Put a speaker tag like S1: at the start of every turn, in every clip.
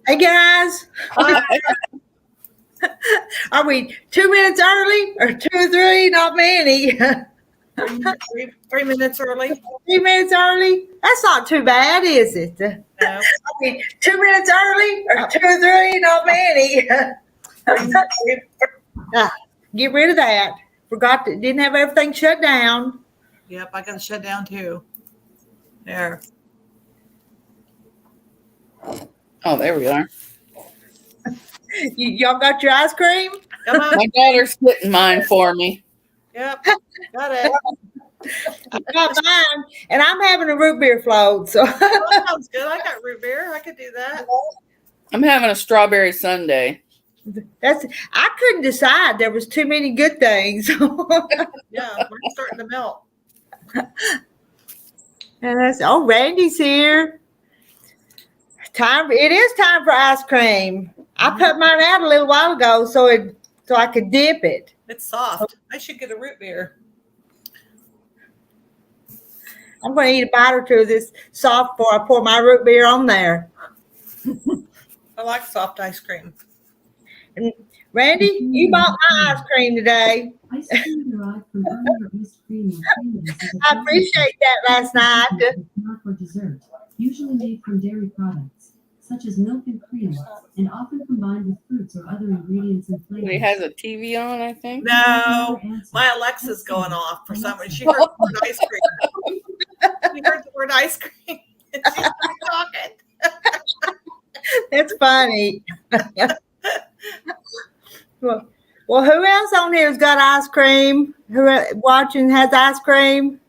S1: Hey guys, are we 2 minutes early or 2 or 3? Not many.
S2: 3 minutes early.
S1: 3 minutes early? That's not too bad, is it?
S2: No.
S1: Are we 2 minutes early or 2 or 3? Not many. Get rid of that. Forgot that didn't have everything shut down.
S2: Yep, I got to shut down too. There.
S3: Oh, there we are.
S1: Y'all got your ice cream?
S2: Come on.
S3: My daughter's getting mine for me.
S2: Yep, got it.
S1: I got mine, and I'm having a root beer float. So
S2: That sounds good. I got root beer. I could do that.
S3: I'm having a strawberry sundae.
S1: I couldn't decide. There was too many good things.
S2: Yeah, mine's starting to melt.
S1: And Randy's here. It is time for ice cream. I put mine out a little while ago so I could dip it.
S2: It's soft. I should get a root beer.
S1: I'm going to eat a bite or two of this soft before I pour my root beer on there.
S2: I like soft ice cream.
S1: And Randy, you bought my ice cream today. I appreciate that last night.
S4: Not for dessert, usually made from dairy products, such as milk and cream, and often combined with fruits or other ingredients and flavors.
S3: He has a TV on, I think.
S2: No, my Alexa's going off for some reason. She heard the word ice cream. She heard the word ice cream. And she started talking.
S1: That's funny. Well, who else on here has got ice cream? Who watching has ice cream?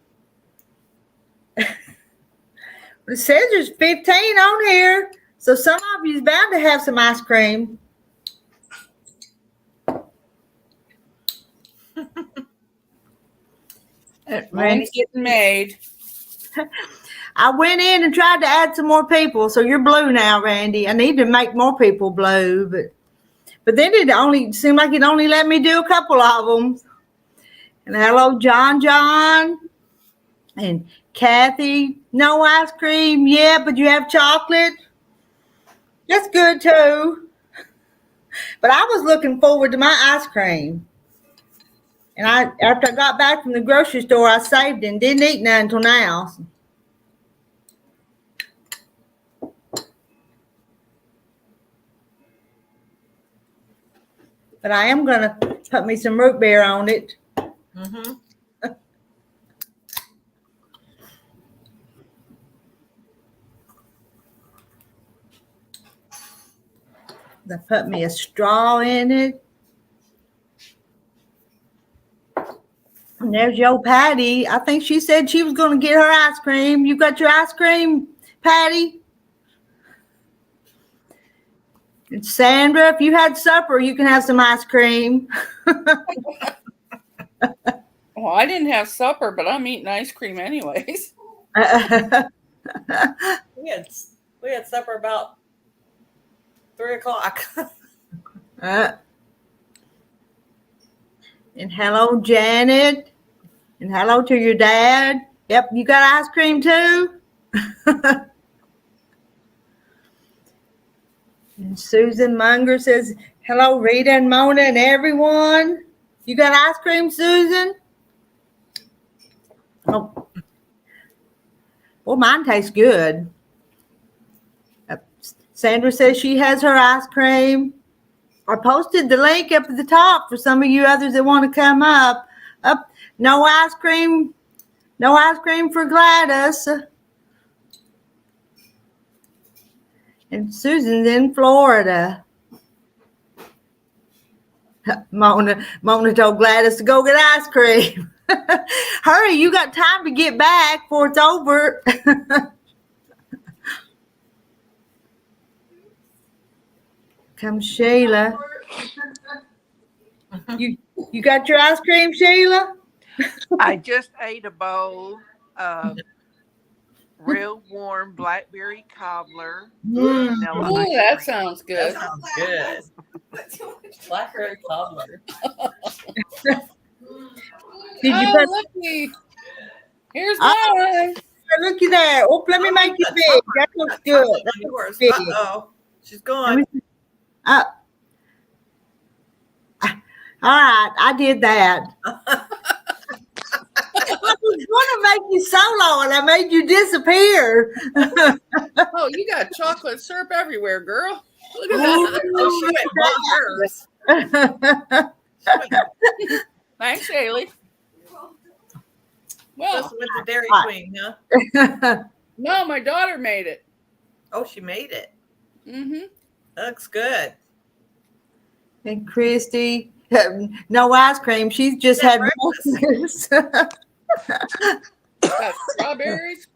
S1: It says there's 15 on here, so some of you's bound to have some ice cream.
S3: Mine's getting made.
S1: I went in and tried to add some more people, so you're blue now, Randy. I need to make more people blue, but then it only seemed like it only let me do a couple of them. And hello, John, and Kathy. No ice cream, yeah, but you have chocolate. That's good too. But I was looking forward to my ice cream. And after I got back from the grocery store, I saved it and didn't eat none until now. But I am going to put me some root beer on it.
S2: Mm-hmm.
S1: I put me a straw in it. And there's your Patty. I think she said she was going to get her ice cream. You got your ice cream, Patty? And Sandra, if you had supper, you can have some ice cream.
S3: Well, I didn't have supper, but I'm eating ice cream anyways.
S2: We had supper about 3:00.
S1: And hello, Janet. And hello to your dad. Yep, you got ice cream too? And Susan Munger says, hello, Rita and Mona and everyone. You got ice cream, Susan? Oh. Well, mine tastes good. Sandra says she has her ice cream. I posted the link up at the top for some of you others that want to come up. No ice cream for Gladys. And Susan's in Florida. Mona told Gladys to go get ice cream. Hurry, you got time to get back before it's over. Come Sheila. You got your ice cream, Sheila?
S5: I just ate a bowl of real warm blackberry cobbler.
S3: Oh, that sounds good.
S2: That sounds good. Blackberry cobbler.
S1: Did you
S3: put? Looky. Here's mine.
S1: Looky there. Oh, let me make you big. That looks good. That looks big.
S2: Uh-oh. She's
S1: Let
S2: gone.
S1: me see. All right, I did that. I was going to make you solo, and I made you disappear.
S3: Oh, you got chocolate syrup everywhere, girl. Look at that.
S2: Oh, she went and bought hers. She went and
S3: Thanks, Haley. Well,
S2: just went to Dairy Queen, huh?
S3: no, my daughter made it.
S2: Oh, she made it.
S3: Mm-hmm.
S2: Looks good.
S1: And Christy, no ice cream. She's just
S2: Yeah,
S1: had
S2: breakfast.
S1: breakfast.
S3: Got strawberries.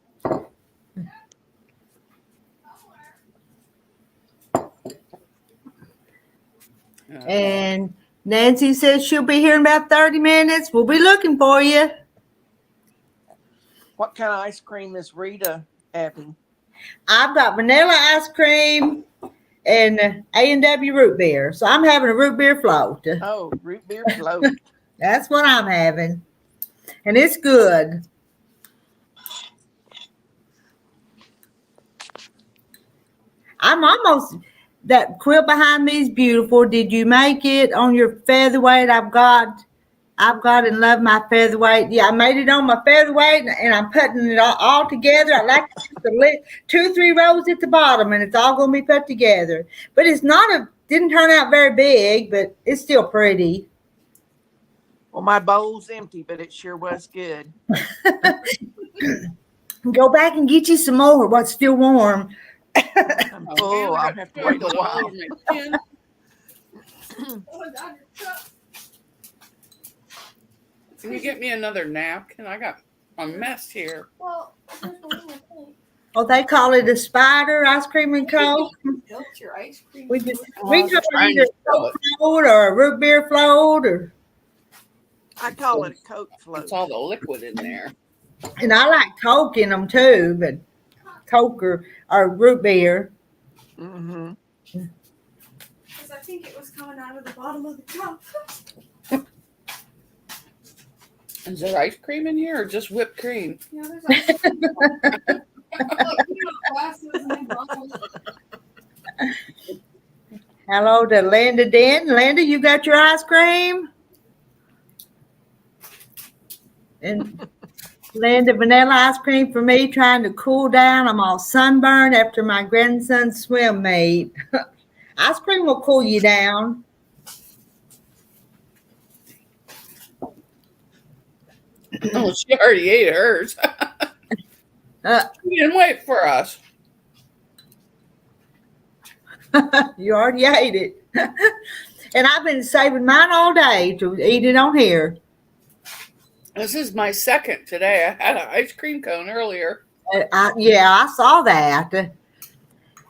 S1: And Nancy says she'll be here in about 30 minutes. We'll be looking for you.
S5: What kind of ice cream is Rita having?
S1: I've got vanilla ice cream and A&W root beer. So I'm having a root beer float.
S5: Oh, root beer float.
S1: That's what I'm having. And it's good. I'm almost, that quilt behind me is beautiful. Did you make it on your featherweight? I've got and love my featherweight. Yeah, I made it on my featherweight and I'm putting it all together. I like to put the 2 or 3 rows at the bottom and it's all going to be put together. But it's didn't turn out very big, but it's still pretty.
S5: Well, my bowl's empty, but it sure was good.
S1: Go back and get you some more. What's still warm?
S5: I'm full. I'll have to wait a while.
S3: Can you get me another napkin? I got a mess here.
S6: Well,
S1: Oh, they call it a spider ice cream and coke.
S6: That's your ice cream.
S1: We call
S3: was
S1: it
S3: trying
S1: either
S3: to
S1: a Coke float or a root beer float,
S5: I call it a Coke float.
S3: It's all the liquid in there.
S1: and I like Coke in them too, but Coke or root beer.
S5: Mm-hmm.
S6: Because I think it was coming out of the bottom of the cup.
S3: Is there ice cream in here or just whipped cream?
S6: Yeah, there's ice cream. Glasses and bottles.
S1: Hello to Linda Den. Linda, you got your ice cream? And Linda, vanilla ice cream for me, trying to cool down. I'm all sunburned after my grandson's swim meet. Ice cream will cool you down.
S3: Oh, she already ate hers. She didn't wait for us.
S1: You already ate it. And I've been saving mine all day to eat it on here.
S3: This is my second today. I had an ice cream cone earlier.
S1: I saw that.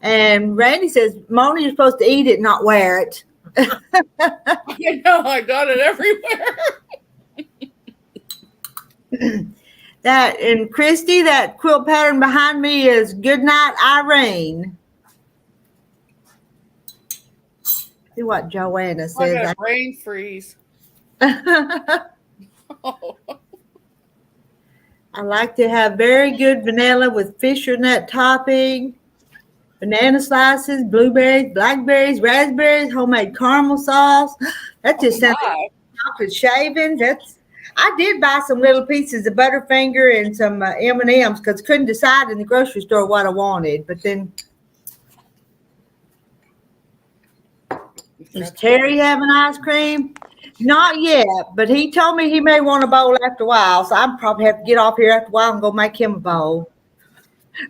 S1: And Randy says, Mona, you're supposed to eat it, not wear it.
S3: I know, I got it everywhere.
S1: That and Christy, that quilt pattern behind me is Good Night Irene. See what Joanna
S3: I
S1: says.
S3: got brain freeze. Oh.
S1: I like to have very good vanilla with Fisher nut topping, banana slices, blueberries, blackberries, raspberries, homemade caramel sauce. That just sounds like chocolate shavings. I did buy some little pieces of Butterfinger and some M&Ms because couldn't decide in the grocery store what I wanted. But then, is Terry having ice cream? Not yet, but he told me he may want a bowl after a while, so I'll probably have to get off here after a while and go make him a bowl.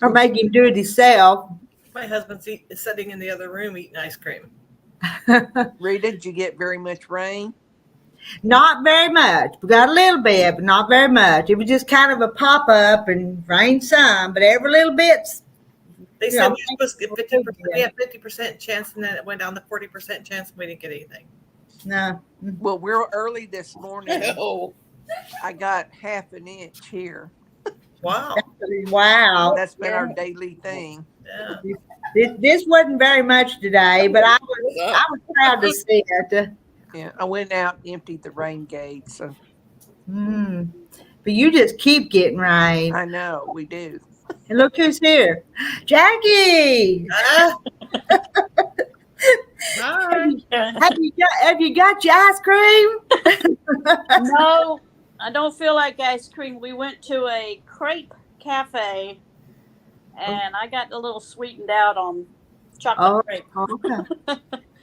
S1: Or make him do it himself.
S2: My husband's sitting in the other room eating ice cream.
S5: Rita, did you get very much rain?
S1: Not very much. We got a little bit, but not very much. It was just kind of a pop-up and rain some, but every little bit's.
S2: They
S1: Yeah.
S2: said we were supposed to get 50%. We had 50% chance, and then it went down to 40% chance, and we didn't get anything.
S1: No.
S5: Well, we're early this morning.
S3: Oh.
S5: I got half an inch here.
S2: Wow.
S1: Wow.
S5: That's been our daily thing.
S2: Yeah.
S1: This wasn't very much today, but I was proud to see it.
S5: Yeah, I went out and emptied the rain gate. So
S1: But you just keep getting rain.
S5: I know we do.
S1: And look who's here. Jackie!
S3: Hi.
S1: Have you got your ice cream?
S7: No, I don't feel like ice cream. We went to a crepe cafe, and I got a little sweetened out on chocolate
S1: Oh,
S7: crepe.
S1: okay.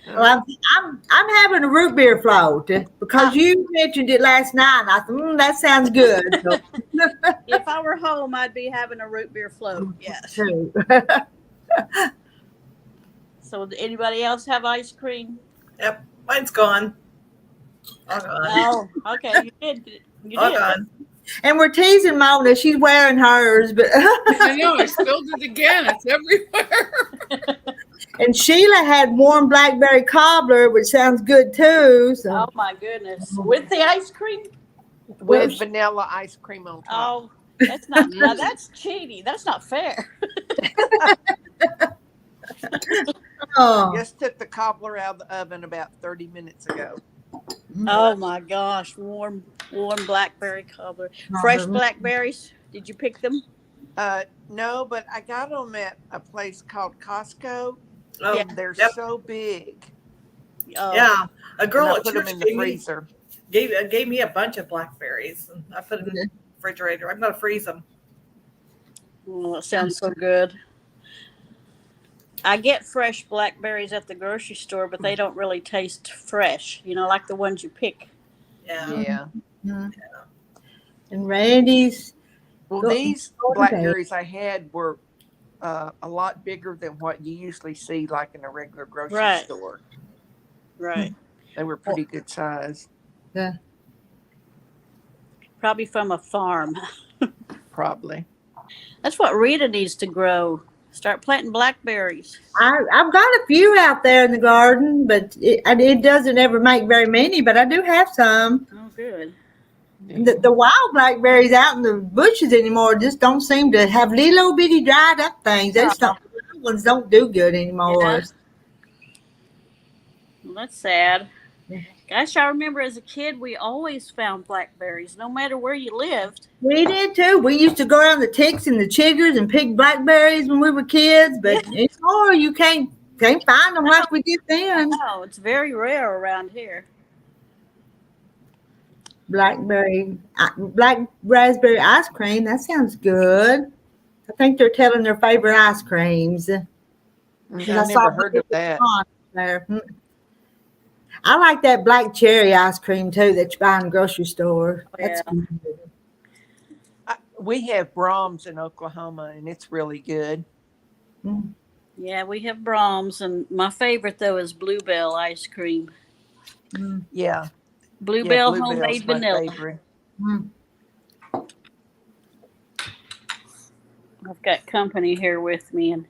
S1: Well, I'm having a root beer float because you mentioned it last night. And I thought that sounds good. So,
S7: If I were home, I'd be having a root beer float. Yes.
S1: too.
S7: So, did anybody else have ice cream?
S2: Yep, mine's gone. All gone.
S7: Oh, okay. You did. You
S2: All
S7: did.
S2: gone.
S1: And we're teasing Mona. She's wearing hers, but
S3: I know, I spilled it again. It's everywhere.
S1: and Sheila had warm blackberry cobbler, which sounds good too. So
S7: Oh my goodness! With the ice cream?
S5: With vanilla ice cream on top.
S7: Oh, that's not. Now that's cheating. That's not fair.
S1: oh,
S5: Just took the cobbler out of the oven about 30 minutes ago.
S7: Oh my gosh! Warm blackberry cobbler. Fresh blackberries. Did you pick them?
S5: No, but I got them at a place called Costco.
S2: Oh,
S7: Yeah.
S5: And they're
S2: yep.
S5: so big.
S7: Oh,
S2: Yeah, a girl
S5: And I
S2: at
S5: put them
S2: church
S5: in the freezer.
S2: gave me a bunch of blackberries, and I put them in the refrigerator. I'm gonna freeze them.
S7: Oh, that sounds so good. I get fresh blackberries at the grocery store, but they don't really taste fresh. You know, like the ones you pick.
S2: Yeah.
S5: Yeah.
S1: and Randy's.
S5: Well,
S1: Go-
S5: these
S1: go
S5: blackberries I had were a lot bigger than what you usually see, like in a regular grocery
S7: Right.
S5: store.
S7: Right.
S5: They were pretty good size.
S7: Probably from a farm.
S5: Probably.
S7: That's what Rita needs to grow. Start planting blackberries.
S1: I've got a few out there in the garden, but it doesn't ever make very many. But I do have some.
S7: Oh, good.
S1: The wild blackberries out in the bushes anymore just don't seem to have little bitty dried up things. They just don't, the little ones don't do good anymore.
S7: Yeah. Well, that's sad.
S1: Yeah.
S7: Gosh, I remember as a kid, we always found blackberries, no matter where you lived.
S1: We did too. We used to go around the ticks and the chiggers and pick blackberries when we were kids, but anymore you can't find them like we did then.
S7: No, it's very rare around here.
S1: Black raspberry ice cream. That sounds good. I think they're telling their favorite ice creams.
S5: I never heard of that.
S1: There. I like that black cherry ice cream too that you buy in the grocery store. That's
S7: Yeah.
S1: good.
S5: We have Brahms in Oklahoma, and it's really good.
S7: Yeah, we have Brahms, and my favorite though is Bluebell ice cream.
S5: Yeah.
S7: Bluebell
S5: Bluebell's
S7: homemade
S5: my
S7: vanilla.
S5: favorite.
S7: I've got company here with me, and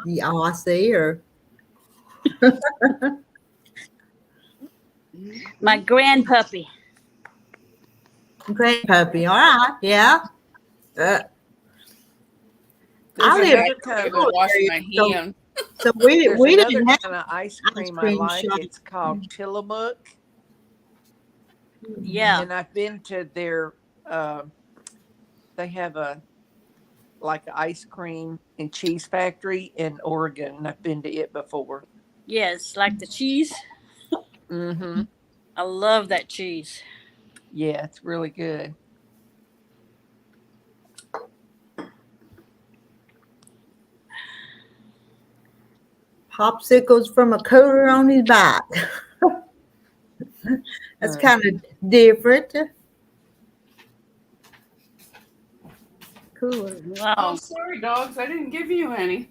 S1: Yeah, I see her.
S7: my grandpuppy.
S1: Great puppy. All right. Yeah. I
S5: There's
S1: live
S5: another kind
S3: Go
S5: of,
S3: wash my hand.
S1: so we
S5: there's
S1: didn't
S5: another
S1: have
S5: kind of ice cream I
S1: cream
S5: like.
S1: shop.
S5: It's called Tillamook.
S7: Yeah.
S5: And I've been to their they have a like an ice cream and cheese factory in Oregon, and I've been to it before.
S7: Yes, like the cheese.
S5: Mm-hmm.
S7: I love that cheese.
S5: Yeah, it's really good.
S1: Popsicles from a cooler on his back. That's kind of different.
S7: Cooler.
S3: Oh,
S7: Wow.
S3: sorry, dogs. I didn't give you any.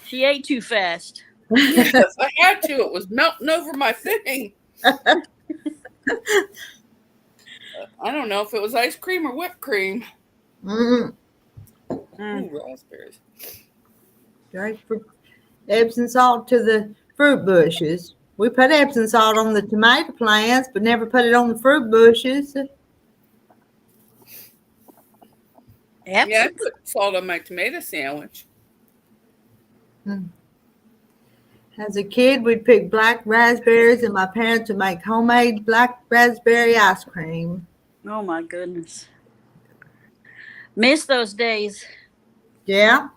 S7: She ate too fast.
S3: Yes, I had to. It was melting over my thing. I don't know if it was ice cream or whipped cream.
S1: Mm.
S3: Ooh, raspberries.
S1: Right for Epsom salt to the fruit bushes. We put Epsom salt on the tomato plants, but never put it on the fruit bushes.
S7: Yep.
S3: Yeah, I put salt on my tomato sandwich.
S1: As a kid, we'd pick black raspberries, and my parents would make homemade black raspberry ice cream.
S7: Oh my goodness. Miss those days.
S1: Yeah.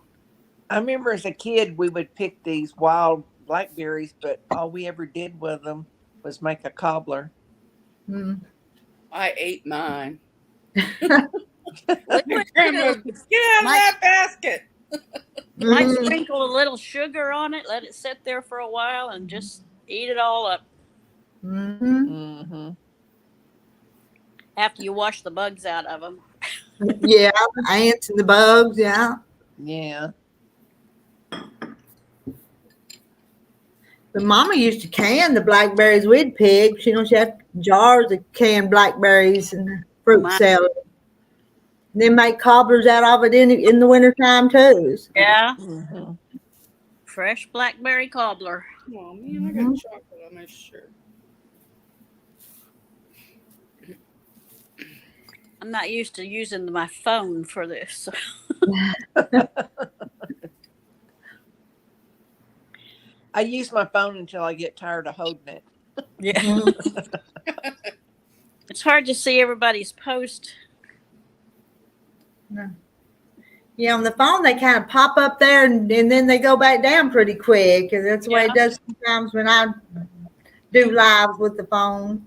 S5: I remember as a kid, we would pick these wild blackberries, but all we ever did with them was make a cobbler.
S1: Mm.
S3: I ate mine.
S7: We would
S3: Grandma,
S7: too.
S3: get out of
S7: My-
S3: that basket.
S7: Might
S1: Mhm.
S7: sprinkle a little sugar on it, let it sit there for a while, and just eat it all up
S1: Mhm.
S5: Mm-hmm.
S7: after you wash the bugs out of them.
S1: Yeah, ants and the bugs. Yeah.
S5: Yeah.
S1: But Mama used to can the blackberries we'd pick. She had jars of canned blackberries and fruit
S7: My-
S1: salad. And then make cobblers out of it in the wintertime too. So,
S7: Yeah,
S5: Mm-hmm.
S7: fresh blackberry cobbler.
S3: Oh man, I got chocolate on my shirt.
S7: I'm not used to using my phone for this.
S5: I use my phone until I get tired of holding it.
S7: Yeah,
S1: mhm.
S7: it's hard to see everybody's post.
S1: Yeah, on the phone they kind of pop up there and then they go back down pretty quick. And that's the way it does sometimes when I do lives with the phone.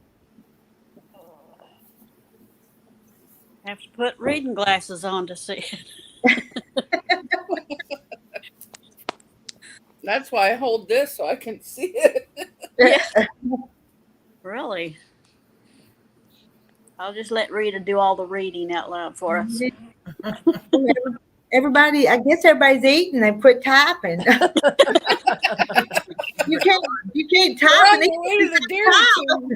S7: Have to put reading glasses on to see it.
S3: That's why I hold this so I can see it.
S7: Yeah. Really? I'll just let Rita do all the reading out loud for us.
S1: Everybody, I guess everybody's eating. They quit typing. you can't type
S3: We're on
S1: and
S3: the way to the Dairy King.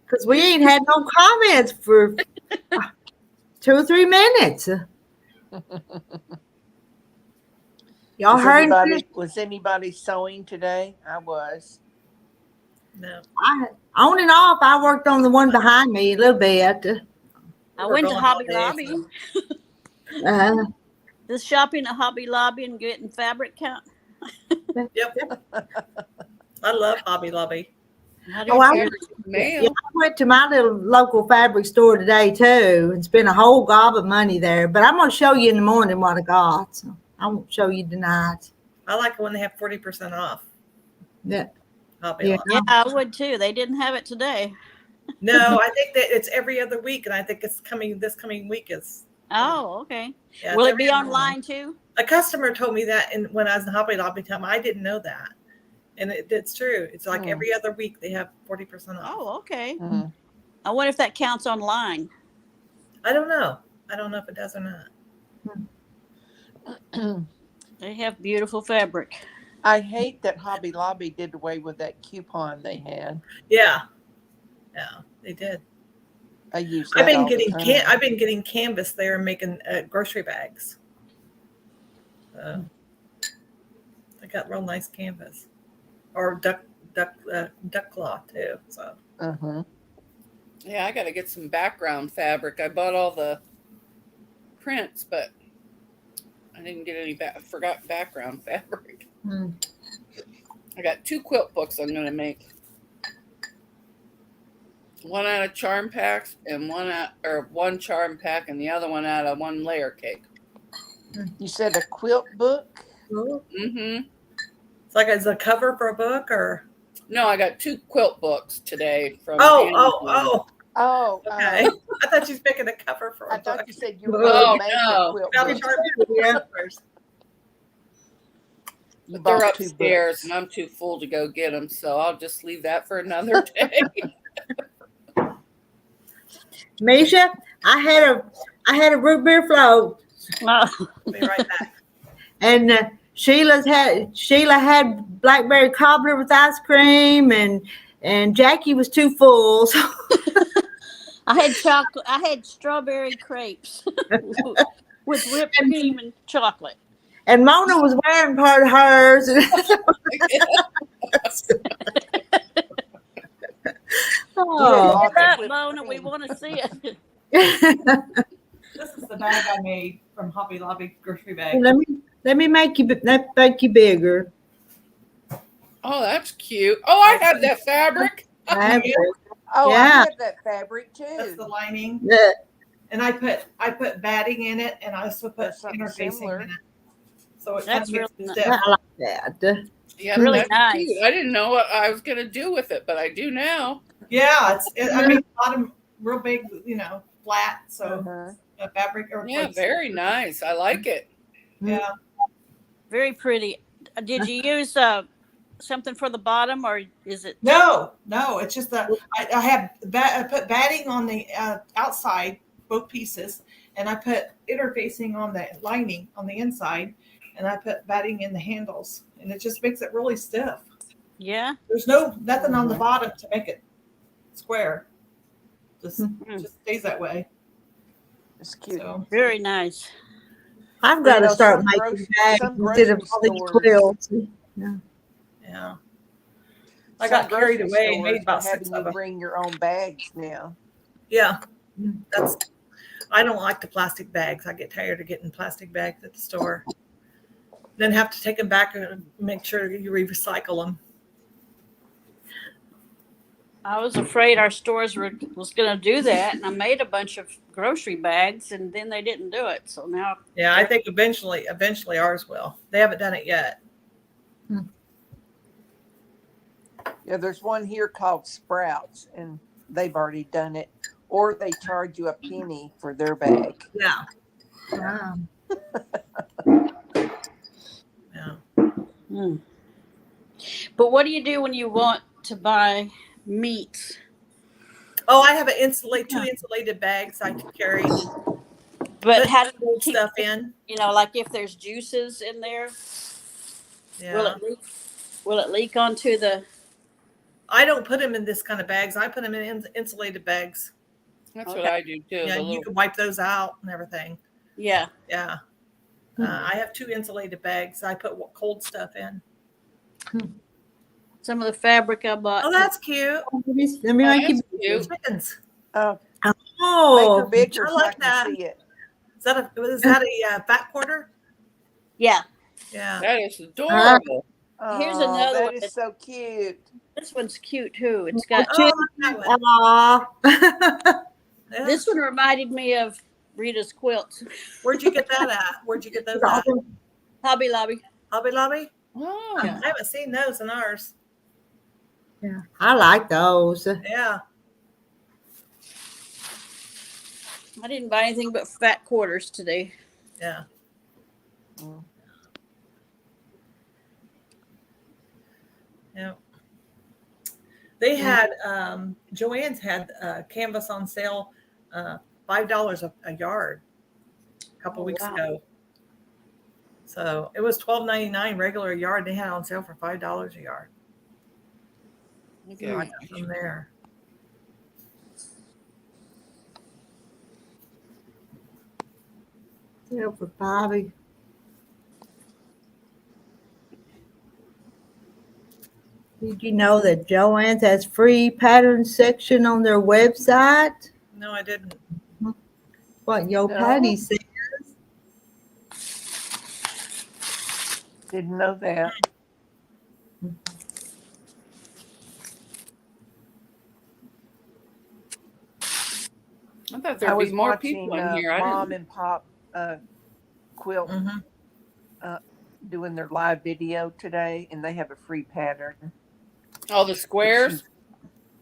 S1: because we ain't had no comments for 2 or 3 minutes. Y'all heard?
S5: Was anybody sewing today? I was.
S2: No.
S1: On and off. I worked on the one behind me a little bit.
S7: I
S2: We're
S7: went to
S2: going all
S7: Hobby
S2: day,
S7: Lobby.
S2: so.
S7: This shopping at Hobby Lobby and getting fabric count.
S2: Yep. I love Hobby Lobby.
S7: How do
S1: Oh,
S7: you
S1: I
S7: feel?
S3: Mail.
S1: Yeah, I went to my little local fabric store today too and spent a whole gob of money there. But I'm gonna show you in the morning what I got. So I won't show you tonight.
S2: I like it when they have 40% off.
S1: Yeah.
S2: Hobby
S1: Yeah.
S2: Lobby.
S7: Yeah, I would too. They didn't have it today.
S2: No, I think that it's every other week, and I think it's coming. This coming week is.
S7: Oh, okay.
S2: Yeah,
S7: Will
S2: it's
S7: it be
S2: every other
S7: online too?
S2: A customer told me that when I was in Hobby Lobby time. I didn't know that, and it's true. It's like every other week they have 40% off.
S7: Oh, okay.
S5: Mhm.
S7: I wonder if that counts online.
S2: I don't know. I don't know if it does or not.
S7: They have beautiful fabric.
S5: I hate that Hobby Lobby did away with that coupon they had.
S2: Yeah, they did.
S5: I use
S2: I've
S5: that
S2: been
S5: all the
S2: getting
S5: time.
S2: I've been getting canvas there and making grocery bags. I got real nice canvas, or duck cloth too. So
S5: Uh-huh.
S3: Yeah, I got to get some background fabric. I bought all the prints, but I didn't get any forgot background fabric.
S1: Hmm.
S3: I got 2 quilt books I'm going to make. One out of charm packs and one charm pack and the other one out of 1 layer cake.
S5: You said a quilt book?
S3: Mm-hmm.
S2: it's like it's a cover for a book, or
S3: No, I got 2 quilt books today from
S2: oh.
S5: Oh,
S2: Okay, I thought you was picking a cover for a
S5: I
S2: book.
S5: thought you said you were
S1: Oh,
S5: going to make
S3: no.
S5: a quilt
S2: Got
S5: book.
S2: a charm
S1: Yeah.
S2: covers.
S5: You
S3: They're
S5: bought 2
S3: upstairs
S5: books.
S3: and I'm too full to go get them, so I'll just leave that for another day.
S1: Misha, I had a root beer float,
S7: Oh,
S2: I'll be right back.
S1: and Sheila had blackberry cobbler with ice cream, and Jackie was too full. So
S7: I had chocolate. I had strawberry crepes with whipped cream and chocolate.
S1: and Mona was wearing part of hers. Oh.
S7: Get up, Mona. We want to see it.
S2: This is the bag I made from Hobby Lobby grocery bag.
S1: Let me make you bigger.
S3: Oh, that's cute. Oh, I had that fabric.
S1: I have
S5: Oh, I
S1: Yeah.
S5: have that fabric
S2: That's the
S5: too.
S2: lining.
S1: Yeah.
S2: And I put batting in it, and I also put
S5: Or something
S2: interfacing
S5: similar.
S2: in it. So it kind
S7: That's
S2: of makes
S7: really
S2: it
S7: nice.
S2: stiff.
S1: I like that.
S3: Yep,
S7: Really
S3: that's
S7: nice.
S3: cute. I didn't know what I was gonna do with it, but I do now.
S2: Yeah, I made the bottom real big, flat. So
S5: Uh-huh.
S2: the fabric or
S3: Yeah, very nice. I like it.
S2: Yeah.
S7: Very pretty. Did you use something for the bottom, or is it?
S2: No, it's just that I put batting on the outside, both pieces, and I put interfacing on the lining on the inside, and I put batting in the handles, and it just makes it really stiff.
S7: Yeah.
S2: There's nothing on the bottom to make it square. Just stays that way.
S5: It's cute.
S2: So
S7: Very nice.
S1: I've got to start
S5: some
S1: making bags
S5: some
S1: instead of
S5: grocery
S1: all these
S5: stores-
S1: quilts.
S2: yeah, I
S5: Some
S2: got carried
S5: grocery
S2: away and made
S5: stores are
S2: about 6
S5: having you
S2: of them.
S5: bring your own bags now.
S2: Yeah, I don't like the plastic bags. I get tired of getting plastic bags at the store. Then have to take them back and make sure you recycle them.
S7: I was afraid our stores was going to do that, and I made a bunch of grocery bags, and then they didn't do it. So now,
S2: Yeah, I think eventually ours will. They haven't done it yet.
S5: Yeah, there's one here called Sprouts, and they've already done it. Or they charge you a penny for their bag.
S2: Yeah,
S1: Wow.
S2: yeah.
S7: But what do you do when you want to buy meat?
S2: Oh, I have two insulated bags I can carry.
S7: But
S2: Put
S7: how do you
S2: cold
S7: keep
S2: stuff in.
S7: like if there's juices in there,
S2: Yeah.
S7: will it leak onto the?
S2: I don't put them in this kind of bags. I put them in insulated bags.
S3: That's
S7: Okay.
S3: what I do too.
S2: Yeah,
S3: the
S2: you
S3: little,
S2: can wipe those out and everything.
S7: Yeah.
S2: Yeah. I have 2 insulated bags. I put cold stuff in.
S7: Some of the fabric I bought.
S2: Oh, that's cute.
S1: Let me make you.
S3: that's cute.
S2: Chickens.
S5: Oh, make
S1: Oh,
S5: her bigger
S2: I
S5: so I
S2: like
S5: can
S2: that.
S5: see it.
S2: Is that a fat quarter?
S7: Yeah.
S2: Yeah.
S3: That is adorable.
S7: Here's
S5: Oh,
S7: another
S5: that
S7: one
S5: is
S7: that-
S5: so cute.
S7: This one's cute too. It's got
S2: Oh, I like that one.
S1: aw.
S2: Yeah.
S7: this one reminded me of Rita's quilts.
S2: Where'd you get that at? Where'd you get those at?
S7: Hobby Lobby.
S2: Hobby Lobby?
S3: Oh,
S2: I haven't seen those in ours.
S1: Yeah, I like those.
S2: Yeah.
S7: I didn't buy anything but fat quarters today.
S2: Yeah.
S5: Mm.
S2: Yeah. They had Joann's had canvas on sale, $5 a yard a couple weeks
S7: wow.
S2: ago. So it was $12.99 regular a yard. They had it on sale for $5 a yard.
S3: okay.
S2: So I got some there.
S1: Yeah, for Bobby. Did you know that Joann's has free pattern section on their website?
S2: No, I didn't.
S1: What Yo
S5: No.
S1: Patty said.
S5: Didn't know that.
S3: I thought
S5: I
S3: there'd
S5: was
S3: be more
S5: watching
S3: people in here. I
S5: Mom
S3: didn't.
S5: and Pop quilt
S2: Mm-hmm.
S5: doing their live video today, and they have a free pattern
S3: All the squares.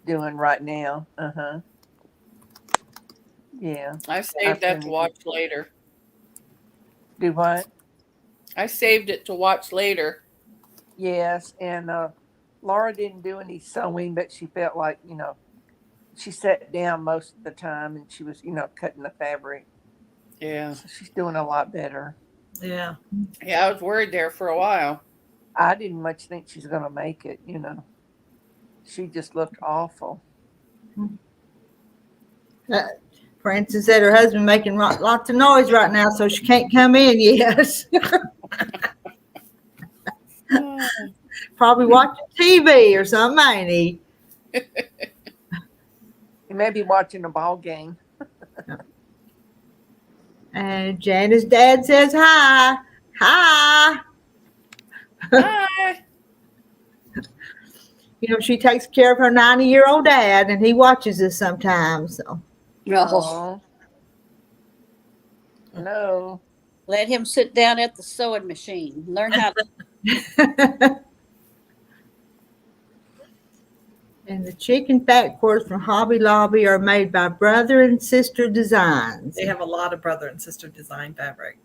S5: doing right now. Yeah.
S3: I saved that to watch later.
S5: Do what?
S3: I saved it to watch later.
S5: Yes, and Laura didn't do any sewing, but she felt like, she sat down most of the time and she was, cutting the fabric.
S3: Yeah.
S5: So she's doing a lot better.
S2: Yeah.
S3: Yeah, I was worried there for a while.
S5: I didn't much think she's going to make it, She just looked awful.
S1: Frances said her husband making lots of noise right now, so she can't come in yet. Probably watching TV or something, ain't he?
S5: He may be watching a ball game.
S1: And Janice's dad says hi. Hi.
S3: Hi.
S1: She takes care of her 90-year-old dad, and he watches us sometimes. So.
S7: No.
S5: Oh, no.
S7: Let him sit down at the sewing machine. Learn how to.
S1: And the chicken fat cords from Hobby Lobby are made by Brother and Sister Designs.
S2: They have a lot of brother and sister design fabric.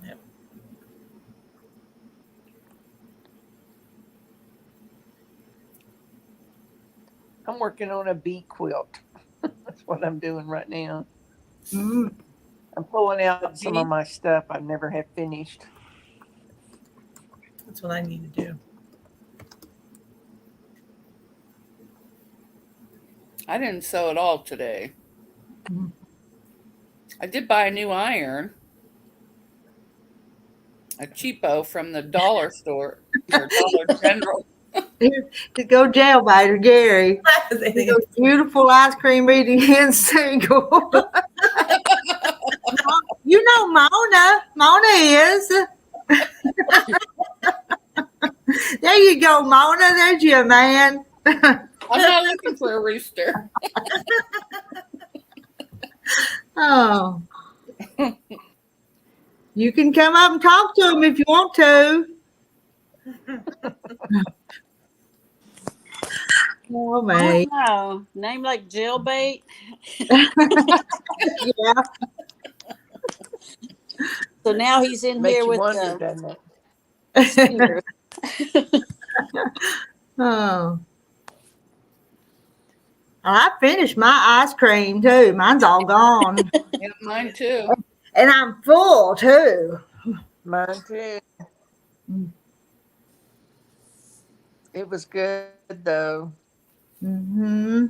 S2: Yep.
S5: I'm working on a bee quilt. That's what I'm doing right now.
S1: Mm.
S5: I'm pulling out some of my stuff I never have finished.
S2: That's what I need to do.
S3: I didn't sew at all today.
S1: Mhm.
S3: I did buy a new iron, a cheapo from the dollar store or Dollar General.
S1: To go jailbiter, Gary. Those beautiful ice cream eating hen single. You know Mona. Mona is. There you go, Mona. There's your man.
S3: I'm not looking for a rooster.
S1: Oh. You can come up and talk to him if you want to. Oh, man.
S7: Oh, name like jailbait.
S1: Yeah.
S7: So now he's in
S5: Makes
S7: here
S5: you
S7: with
S5: wonder,
S7: the
S5: doesn't it?
S7: stingers.
S1: Oh. I finished my ice cream too. Mine's all gone.
S3: Yeah, mine too.
S1: And I'm full too.
S5: Mine too. It was good though.
S1: Mm-hmm.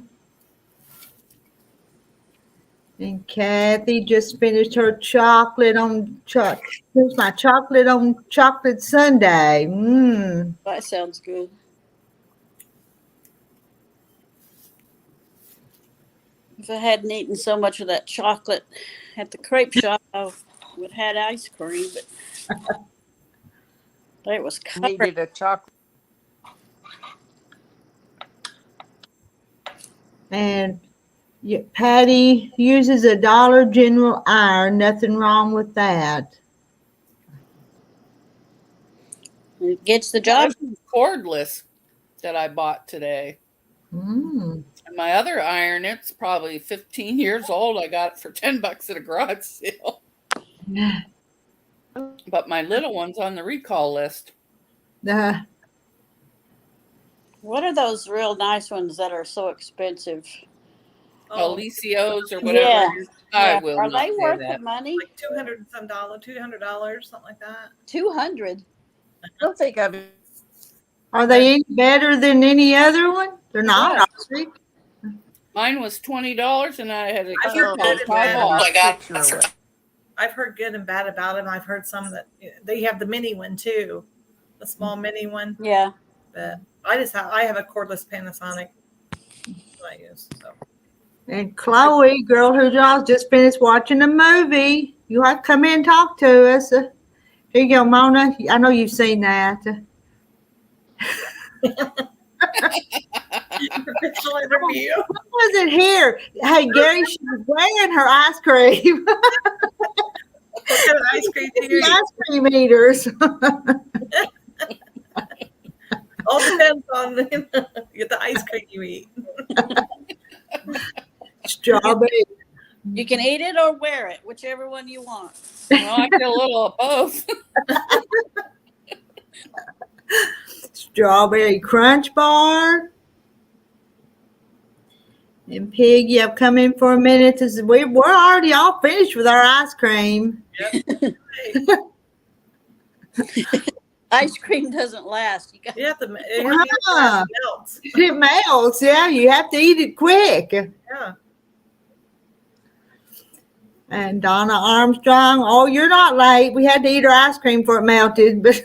S1: And Kathy just finished her chocolate on here's my chocolate on chocolate sundae. Mmm.
S7: That sounds good. If I hadn't eaten so much of that chocolate at the crepe shop, I would have had ice cream, but it was covered.
S5: Needed a chocolate.
S1: And Patty uses a Dollar General iron. Nothing wrong with that.
S7: It gets the job.
S3: This is cordless that I bought today.
S1: Mm.
S3: And my other iron, it's probably 15 years old. I got it for $10 at a garage sale. But my little one's on the recall list.
S7: What are those real nice ones that are so expensive?
S3: Alicios or whatever.
S7: Yeah.
S3: I
S7: Yeah.
S3: will
S7: Are
S3: not
S7: they
S3: say
S7: worth
S3: that.
S7: the money?
S2: Like $200 and some $200, something like that.
S7: 200.
S5: I don't think I've.
S1: Are they any better than any other one? They're not.
S7: Yeah.
S1: I think.
S3: Mine was $20 and I had a
S2: I've heard
S3: coupon
S2: good and
S3: 5
S2: bad
S3: off.
S2: about
S5: I got a picture of it.
S2: I've heard good and bad about them. I've heard some that they have the mini one too, the small mini one.
S7: Yeah.
S2: But I have a cordless Panasonic that I use. So
S1: And Chloe, girl who draws, just finished watching a movie. You have to come in and talk to us. Here you go, Mona. I know you've seen that.
S2: professional interview.
S1: What was it here? Hey, Gary, she was wearing her ice cream.
S2: What kind of ice cream do you eat?
S1: Ice cream eaters.
S2: All depends on the ice cream you eat.
S1: Strawberry.
S7: You can eat it or wear it, whichever one you want.
S3: Well, I get a little of both.
S1: Strawberry Crunch Bar. And Piggy, I've come in for a minute. We're already all finished with our ice cream.
S2: Yep.
S7: Ice cream doesn't last. It
S2: You have to eat it
S1: Ah.
S2: before it melts.
S1: It melts. Yeah, you have to eat it quick.
S2: Yeah.
S1: And Donna Armstrong, oh, you're not late. We had to eat our ice cream before it melted. But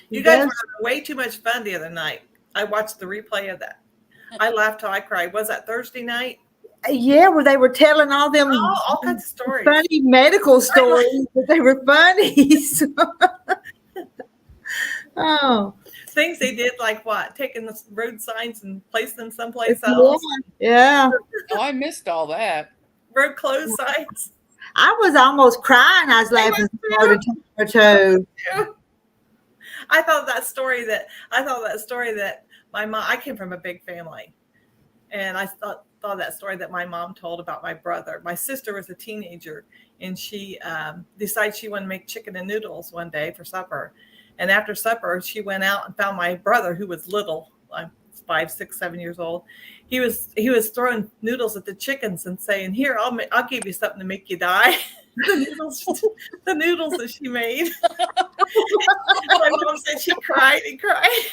S2: You guys were having way too much fun the other night. I watched the replay of that. I laughed till I cried. Was that Thursday night?
S1: Yeah, where they were telling all them
S2: Oh, all kinds of stories.
S1: funny medical stories, but they were funny. So- oh,
S2: Things they did, like what? Taking the road signs and placing them someplace
S1: yeah,
S2: else.
S1: yeah.
S3: Oh, I missed all that.
S2: Road closed signs.
S1: I was almost crying. I was laughing so hard at too.
S2: I thought that story that my mom. I came from a big family, and I thought that story that my mom told about my brother. My sister was a teenager, and she decided she wanted to make chicken and noodles one day for supper. And after supper, she went out and found my brother, who was little, like 5, 6, 7 years old. He was throwing noodles at the chickens and saying, "Here, I'll give you something to make you die." the noodles that she made. My mom said she cried and cried.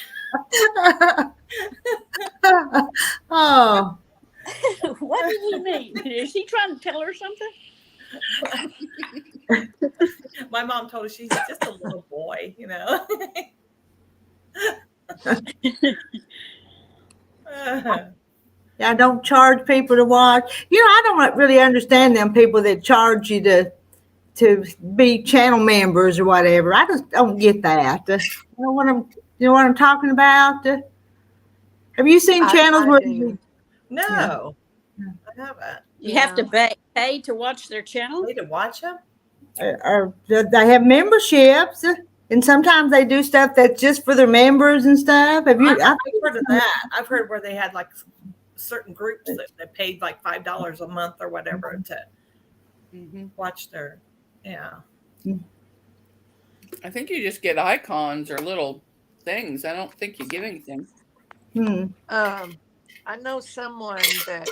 S1: Oh,
S7: What did he mean? Is he trying to tell her something?
S2: My mom told her she's just a little boy, you know.
S1: yeah, I don't charge people to watch. You know, I don't really understand them people that charge you to be channel members or whatever. I just don't get that. You know what I'm talking about? Have you seen channels
S5: I
S1: where
S5: do.
S2: No, I haven't.
S7: You have to pay to watch their channel?
S2: Need to watch them?
S1: or they have memberships, and sometimes they do stuff that's just for their members and stuff? Have you?
S2: I've heard of that. I've heard where they had like certain groups that paid like $5 a month or whatever to watch their. Yeah.
S3: I think you just get icons or little things. I don't think you give anything.
S5: I know someone that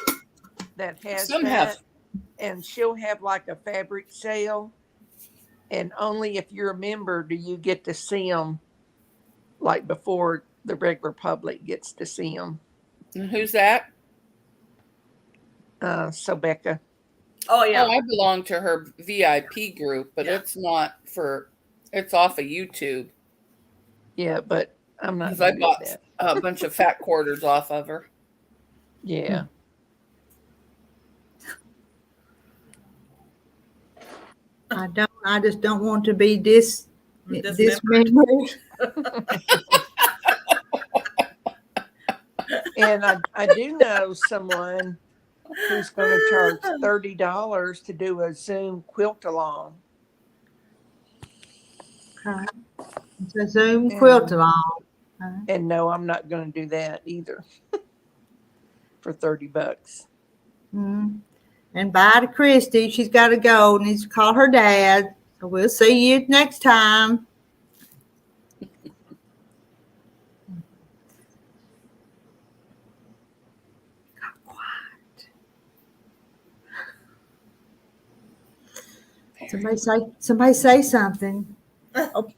S5: has
S3: Some
S5: that,
S3: have.
S5: and she'll have like a fabric sale, and only if you're a member do you get to see them, like before the regular public gets to see them.
S3: And who's that?
S5: So Becca.
S2: Oh yeah.
S3: Oh, I belong to her VIP group, but it's not for. It's off of YouTube.
S5: Yeah, but I'm not.
S3: Because I bought a bunch of fat quarters off of her.
S5: Yeah.
S1: I just don't want to be dismembered.
S5: And I do know someone who's going to charge $30 to do a Zoom quilt along.
S1: Okay. It's a Zoom quilt along.
S5: And no, I'm not going to do that either. For $30.
S1: Mm-hmm. And bye to Christy. She's got to go. Needs to call her dad. So we'll see you next time. Somebody say something. Oh.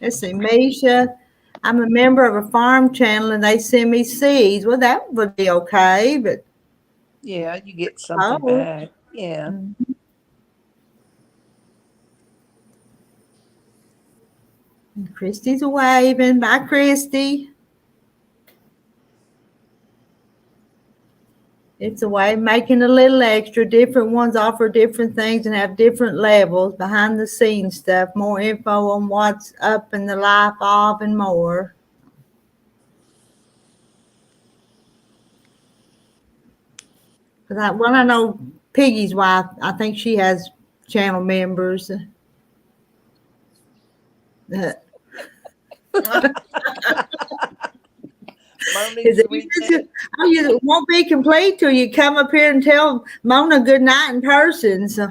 S1: Let's see, Misha. I'm a member of a farm channel and they send me seeds. Well, that would be okay, but
S5: yeah, you get something back. Yeah.
S1: Mm-hmm. Christy's waving. Bye, Christy. It's a way of making a little extra. Different ones offer different things and have different levels, behind the scenes stuff, more info on what's up in the life of, and more. I know Piggy's wife, I think she has channel members. It won't be complete till you come up here and tell Mona good night in person. So.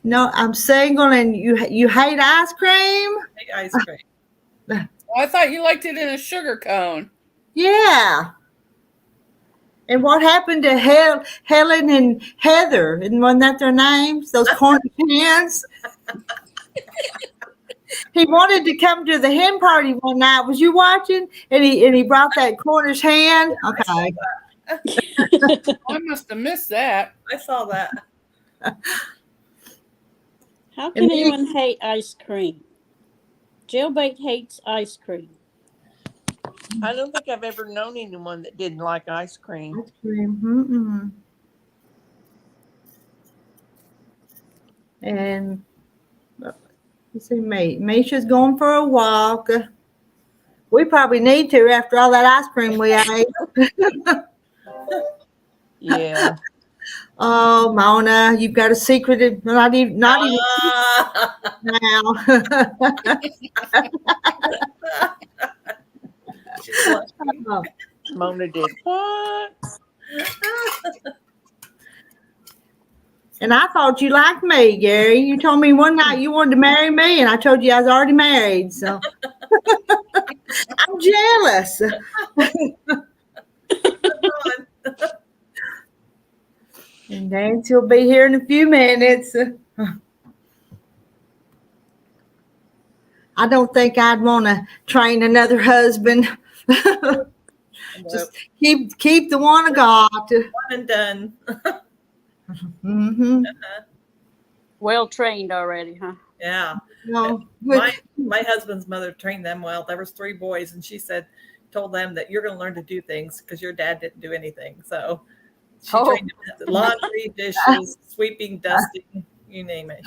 S1: No, I'm single, and you hate ice cream?
S2: I hate ice cream.
S3: Oh, I thought you liked it in a sugar cone.
S1: Yeah. And what happened to Helen and Heather? And wasn't that their names? Those corn hens? He wanted to come to the hen party one night. Was you watching? And he brought that Cornish hen. Okay.
S3: I must have missed that.
S2: I saw that.
S7: How can anyone hate ice cream? Jailbait hates ice cream.
S5: I don't think I've ever known anyone that didn't like ice cream.
S1: Ice cream. Mm-mm. And let's see, Misha's going for a walk. We probably need to after all that ice cream we ate.
S5: Yeah.
S1: Oh, Mona, you've got a secret. Not even now.
S2: She's lucky.
S1: Oh,
S5: Mona did what?
S1: and I thought you liked me, Gary. You told me one night you wanted to marry me, and I told you I was already married. So I'm jealous. And Nancy will be here in a few minutes. I don't think I'd want to train another husband. Just keep the one I got.
S2: One and done.
S1: Mm-hmm.
S7: Well trained already, huh?
S2: Yeah.
S1: No,
S2: My husband's mother trained them well. There was 3 boys, and she told them that you're going to learn to do things because your dad didn't do anything. So she trained them laundry, dishes, sweeping, dusting, you name it.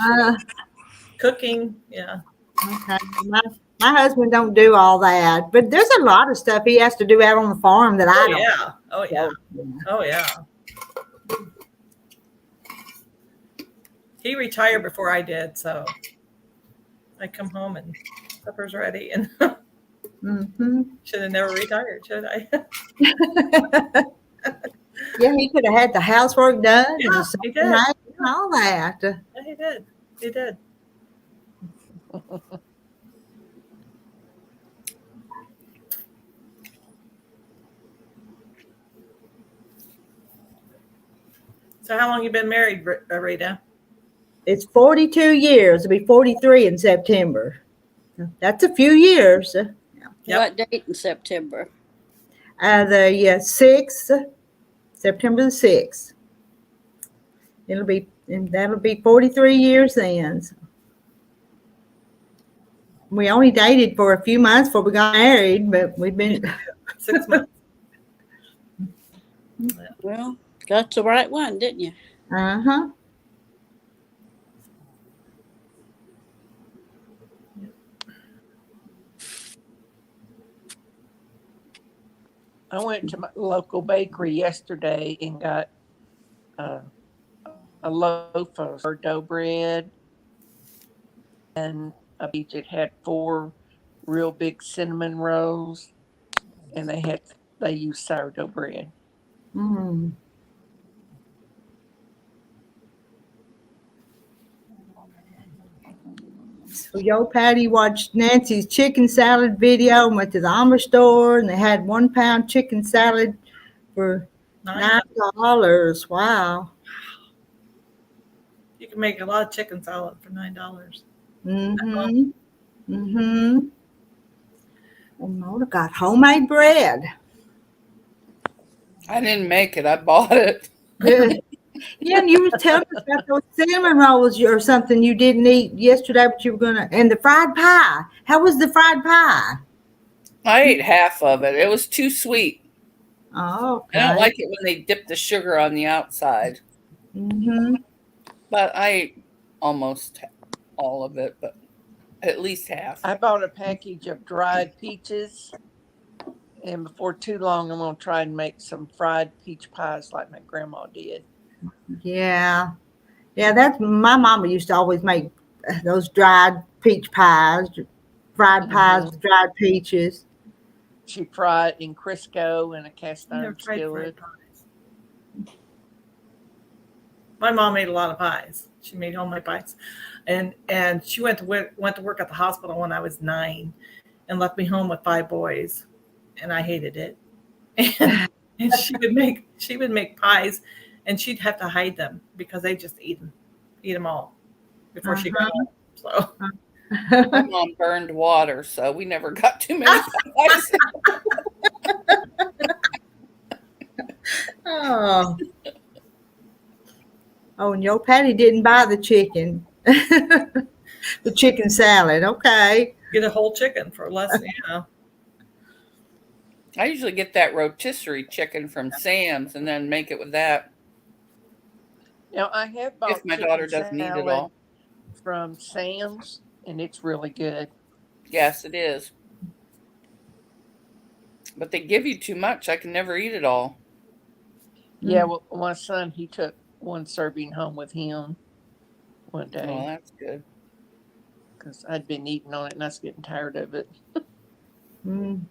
S2: Cooking, yeah.
S1: okay. My husband don't do all that, but there's a lot of stuff he has to do out on the farm that I don't.
S2: Yeah. Oh yeah. Oh yeah. He retired before I did, so I come home and supper's ready, and
S1: Mm-hmm.
S2: should have never retired, should I?
S1: Yeah, he could have had the housework done
S2: Yeah,
S1: and
S2: he
S1: something
S2: did.
S1: right and all that.
S2: Yeah, he did. He did. So how long you been married, Rita?
S1: It's 42 years. It'll be 43 in September. That's a few years.
S2: Yep.
S7: What date in September?
S1: The 6th, September the 6th. That'll be 43 years then. We only dated for a few months before we got married, but we've been
S2: 6 months.
S7: Well, got the right one, didn't you?
S1: uh-huh.
S5: I went to my local bakery yesterday and got a loaf of sourdough bread, and it had 4 real big cinnamon rolls, and they used sourdough bread.
S1: Mm. So yo, Patty watched Nancy's chicken salad video and went to the Amish store, and they had 1 pound chicken salad for $9. Wow.
S2: You can make a lot of chicken salad for $9.
S1: Mm-hmm. Mm-hmm. And Mona got homemade bread.
S3: I didn't make it. I bought it.
S1: Yeah, and you were telling us about those cinnamon rolls or something you didn't eat yesterday, but you were and the fried pie. How was the fried pie?
S3: I ate half of it. It was too sweet.
S1: Oh, okay.
S3: I don't like it when they dip the sugar on the outside.
S1: Mm-hmm.
S3: But I ate almost all of it, but at least half.
S5: I bought a package of dried peaches, and before too long, I'm going to try and make some fried peach pies like my grandma did.
S1: Yeah. Yeah, that's my mama used to always make those dried peach pies, fried pies with dried peaches.
S5: She fried in Crisco in a cast
S2: Never
S5: iron
S2: tried fried
S5: skillet.
S2: pies. My mom made a lot of pies. She made homemade pies, and she went to work at the hospital when I was 9, and left me home with 5 boys, and I hated it. And she would make pies, and she'd have to hide them because they just eat them all before she got home. So
S3: My mom burned water, so we never got too many pies.
S1: Oh. Oh, and your Patty didn't buy the chicken. The chicken salad. Okay.
S2: get a whole chicken for less, yeah.
S3: I usually get that rotisserie chicken from Sam's and then make it with that.
S5: Now I have bought
S3: If my
S5: chicken
S3: daughter doesn't eat it
S5: salad
S3: all.
S5: from Sam's, and it's really good.
S3: Yes, it is. But they give you too much. I can never eat it all.
S5: Yeah, well, my son, he took one serving home with him one
S3: Oh,
S5: day
S3: that's good.
S5: because I'd been eating on it and I was getting tired of it.
S1: Mm.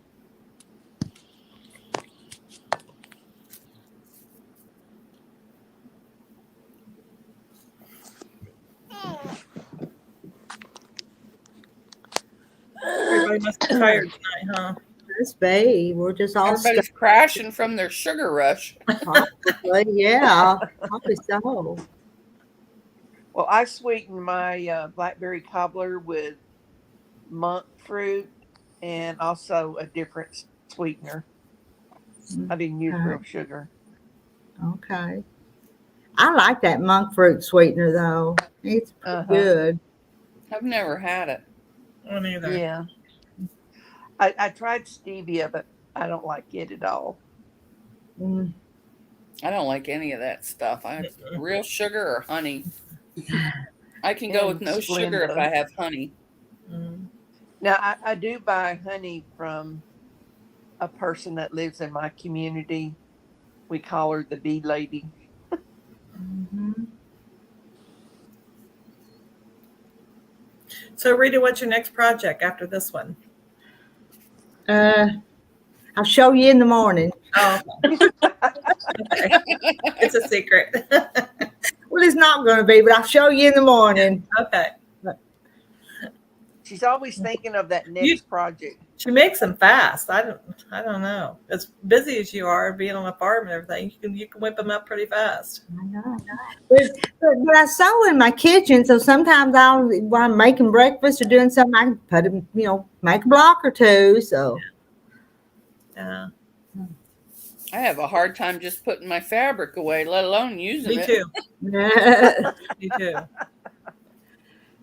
S2: Everybody must be tired tonight, huh?
S1: This babe, we're just all
S3: Everybody's crashing from their sugar rush.
S1: Possibly, yeah, probably so.
S5: Well, I sweetened my blackberry cobbler with monk fruit and also a different sweetener. I didn't use real sugar.
S1: Okay. I like that monk fruit sweetener though. It's pretty good.
S3: I've never had it.
S2: Oh, neither.
S5: Yeah. I tried stevia, but I don't like it at all.
S1: Mm.
S3: I don't like any of that stuff. I have real sugar or honey. I can go with no sugar if I have honey.
S5: Now, I do buy honey from a person that lives in my community. We call her the bee lady.
S2: So, Rita, what's your next project after this one?
S1: I'll show you in the morning.
S2: Oh, okay. It's a secret.
S1: Well, it's not going to be, but I'll show you in the morning.
S2: Okay.
S5: She's always thinking of that next project.
S2: She makes them fast. I don't know. As busy as you are, being on a farm and everything, you can whip them up pretty fast.
S1: I know. But I sew in my kitchen, so sometimes when I'm making breakfast or doing something, I can put them, make a block or two. So.
S2: Yeah.
S3: I have a hard time just putting my fabric away, let alone using
S2: Me
S3: it.
S2: too. Me too.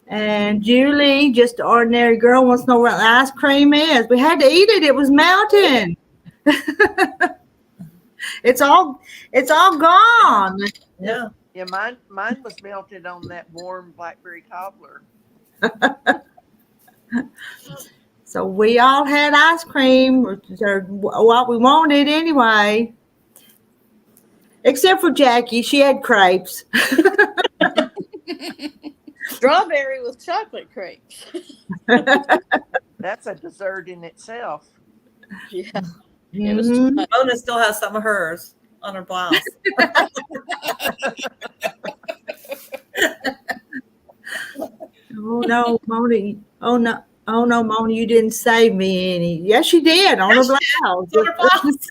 S1: And Julie, just an ordinary girl, wants to know what the ice cream is. We had to eat it. It was melting. It's all gone.
S2: Yeah.
S5: Yeah, mine was melted on that warm blackberry cobbler.
S1: So we all had ice cream, or what we wanted anyway. Except for Jackie. She had crepes.
S7: Strawberry with chocolate crepes.
S5: That's a dessert in itself.
S7: Yeah. It was
S2: Mona still has some of hers on her blouse.
S1: Oh no, Mona. Oh no, Mona, you didn't save me any. Yes, you did on her blouse.
S2: On her blouse.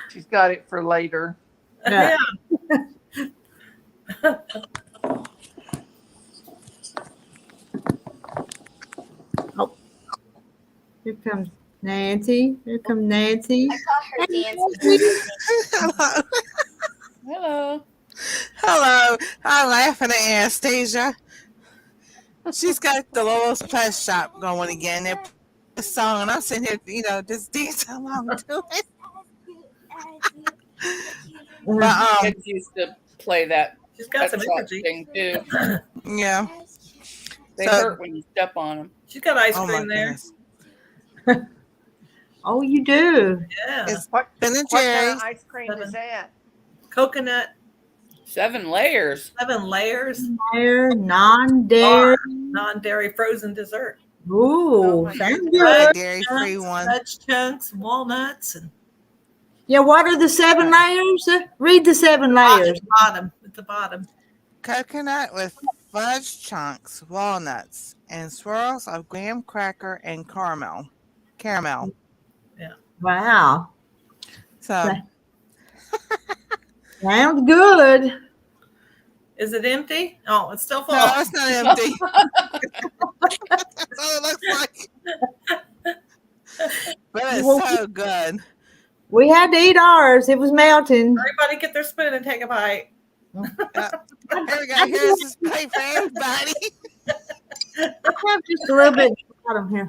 S5: She's got it for later.
S1: Yeah. Oh, here comes Nancy. Here comes Nancy.
S6: I saw her dancing.
S8: Hello.
S3: Hello.
S8: Hello. I'm laughing at Anastasia. She's got the Lola's Plus Shop going again. They put a song, and I'm sitting here, just dancing along to it. But,
S3: Kids used to play that.
S2: She's got some
S3: that
S2: energy.
S3: thing too.
S8: Yeah.
S3: They hurt when you step on them.
S2: She's got ice
S8: Oh,
S2: cream
S8: my
S2: there.
S8: goodness.
S1: Oh, you do.
S2: Yeah.
S8: It's
S5: What
S8: Ben and
S5: kind
S8: Jerry's.
S5: of ice cream is that?
S2: Coconut,
S3: 7 layers.
S2: 7 layers,
S1: Dairy, non-dairy.
S2: non-dairy frozen dessert.
S1: Ooh,
S5: my
S1: sounds
S5: goodness.
S1: good.
S8: Dairy-free one.
S2: Nut chunks, walnuts, and
S1: Yeah, what are the 7 layers? Read the 7 layers.
S2: at the bottom.
S8: Coconut with fudge chunks, walnuts, and swirls of graham cracker and caramel.
S1: Wow.
S8: So,
S1: Sounds good.
S2: Is it empty? Oh, it's still full.
S8: no, it's not empty. That's all it looks like. But it's so good.
S1: We had to eat ours. It was melting.
S2: Everybody get their spoon and take a bite.
S8: Here we go. Here's this plate for everybody.
S1: I have just a little bit at the bottom here.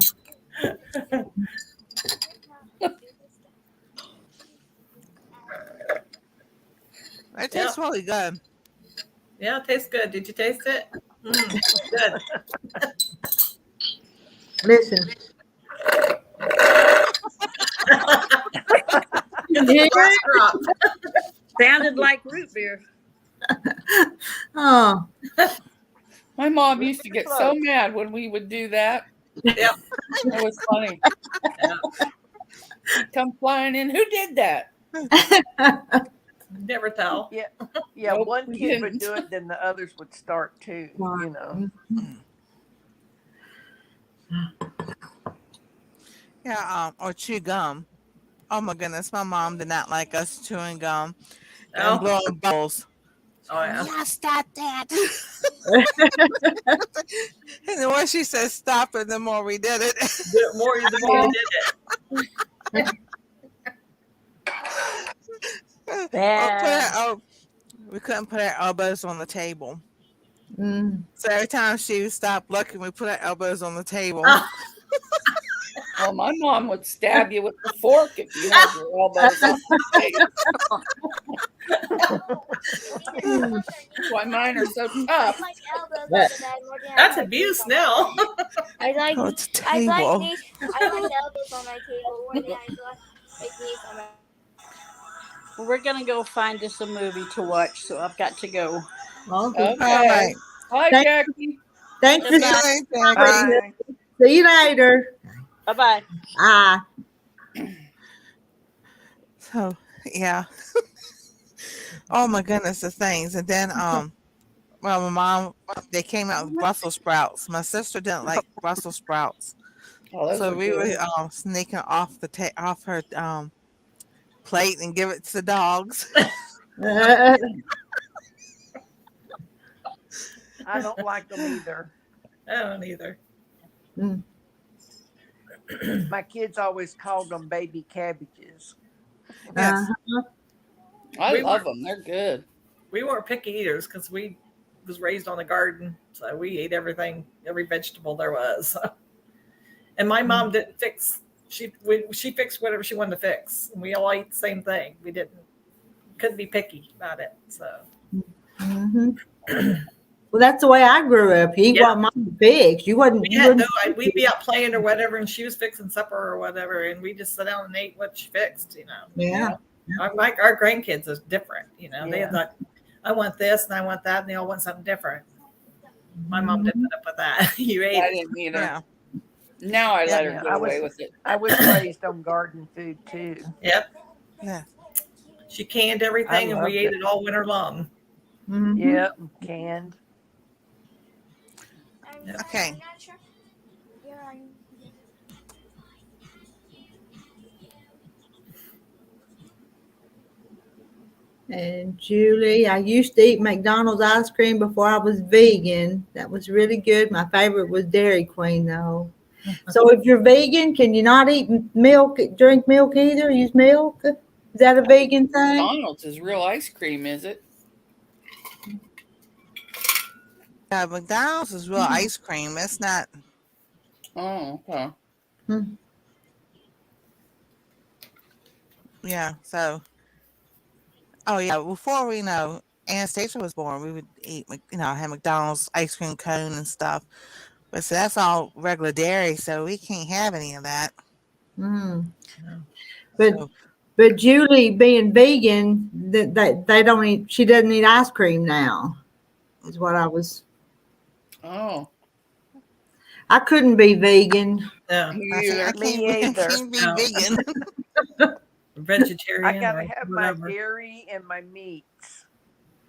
S8: It tastes really good.
S2: Yeah, it tastes good. Did you taste it? Good.
S1: Listen.
S2: It's a glass drop.
S7: Sounded like root beer.
S1: Oh,
S3: My mom used to get so mad when we would do that.
S2: Yep.
S3: It was funny.
S2: Yeah.
S3: She'd come flying in. Who did that?
S2: Never tell.
S5: Yeah,
S3: Nope,
S5: one
S3: we
S5: kid would
S3: didn't.
S5: do it, then the others would start too. You know.
S8: Yeah, or chew gum. Oh my goodness, my mom did not like us chewing gum and
S2: Oh,
S8: blowing bubbles.
S2: oh yeah.
S8: Yeah, stop that. And the more she said stop it, the more we did it.
S2: The more you did it.
S8: We couldn't put our elbows on the table.
S1: mm.
S8: So every time she would stop looking, we put our elbows on the table.
S2: Oh.
S3: Well, my mom would stab you with the fork if you had your elbows on the table. That's why mine are so tough.
S2: That's abuse now.
S9: I like
S8: Oh, it's a
S9: I like
S8: table.
S9: these. I like elbows on my table. One day I like these on my.
S7: Well, we're gonna go find us a movie to watch, so I've got to go.
S1: Okay.
S3: Okay.
S8: All right.
S3: Hi,
S1: Thank-
S3: Jackie.
S1: Thanks for
S8: See you later, Jackie.
S5: Bye.
S1: See you later.
S7: Bye bye.
S1: Bye.
S8: So yeah. Oh my goodness, the things. And then well, my mom, they came out with Brussels sprouts. My sister didn't like Brussels sprouts,
S3: Oh, those
S8: so
S3: are
S8: we
S3: good.
S8: were sneaking off off her plate and give it to the dogs.
S5: I don't like them either.
S2: I don't either.
S5: My kids always called them baby cabbages.
S8: Yes.
S3: I
S2: We
S3: love
S2: were-
S3: them. They're good.
S2: We weren't picky eaters because we was raised on the garden, so we ate everything, every vegetable there was. And my mom didn't fix. She fixed whatever she wanted to fix, and we all ate the same thing. We couldn't be picky about it. So
S1: Mhm. Well, that's the way I grew up. You eat
S2: Yeah.
S1: what mom fixed. You wasn't.
S2: we
S1: You
S2: had
S1: wouldn't.
S2: we'd be out playing or whatever, and she was fixing supper or whatever, and we just sat down and ate what she fixed.
S1: Yeah.
S2: Like our grandkids is different. They
S5: Yeah.
S2: like, I want this and I want that, and they all want something different. My mom didn't put up with that. You ate
S3: I
S2: it.
S3: didn't either.
S8: Yeah.
S3: Now I let her
S5: Yeah,
S3: get away with it.
S5: I was raised on garden food too.
S2: Yep.
S8: Yeah.
S2: She canned everything, and we
S5: loved
S2: ate
S5: it.
S2: it all winter long.
S1: Mhm.
S5: Yeah, canned.
S8: Okay.
S1: And Julie, I used to eat McDonald's ice cream before I was vegan. That was really good. My favorite was Dairy Queen, though. So if you're vegan, can you not eat milk, drink milk either? Use milk? Is that a vegan thing?
S3: McDonald's is real ice cream, is it?
S8: Yeah, McDonald's is real ice cream. It's not.
S3: Oh, okay.
S8: Yeah. So. Oh yeah. Before we Anastasia was born, we would eat, have McDonald's ice cream cone and stuff. But so that's all regular dairy, so we can't have any of that.
S1: Mm. But
S8: So,
S1: but Julie, being vegan, that they don't eat. She doesn't eat ice cream now. Is what I was.
S3: Oh,
S1: I couldn't be vegan.
S2: Yeah.
S3: me either.
S5: Me
S8: I
S5: either.
S8: can't be
S2: No.
S8: vegan.
S2: Vegetarian.
S5: I gotta
S2: or
S5: have my
S2: whatever.
S5: dairy and my meats.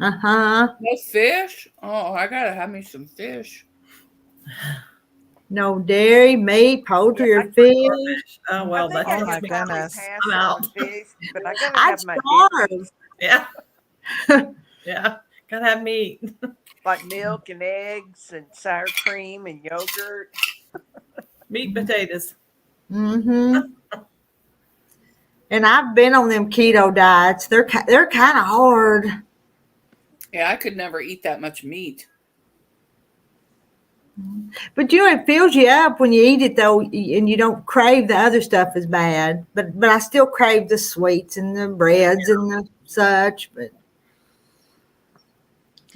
S1: Uh-huh.
S3: No fish? Oh, I gotta have me some fish.
S1: No dairy, meat, poultry,
S5: Yeah,
S1: or fish.
S2: Oh well,
S5: I think
S2: that's
S8: Oh, my
S5: I could probably
S8: goodness.
S5: pass
S2: I'm
S5: on
S2: out.
S5: fish, but I gotta
S1: I'd
S5: have my dairy,
S1: starve.
S2: yeah. Yeah. Gotta have meat.
S5: like milk and eggs and sour cream and yogurt.
S2: Meat potatoes.
S1: Mm-hmm. And I've been on them keto diets. They're kind of hard.
S3: Yeah, I could never eat that much meat.
S1: But it fills you up when you eat it though, and you don't crave the other stuff as bad. But I still crave the sweets and the breads and the such. But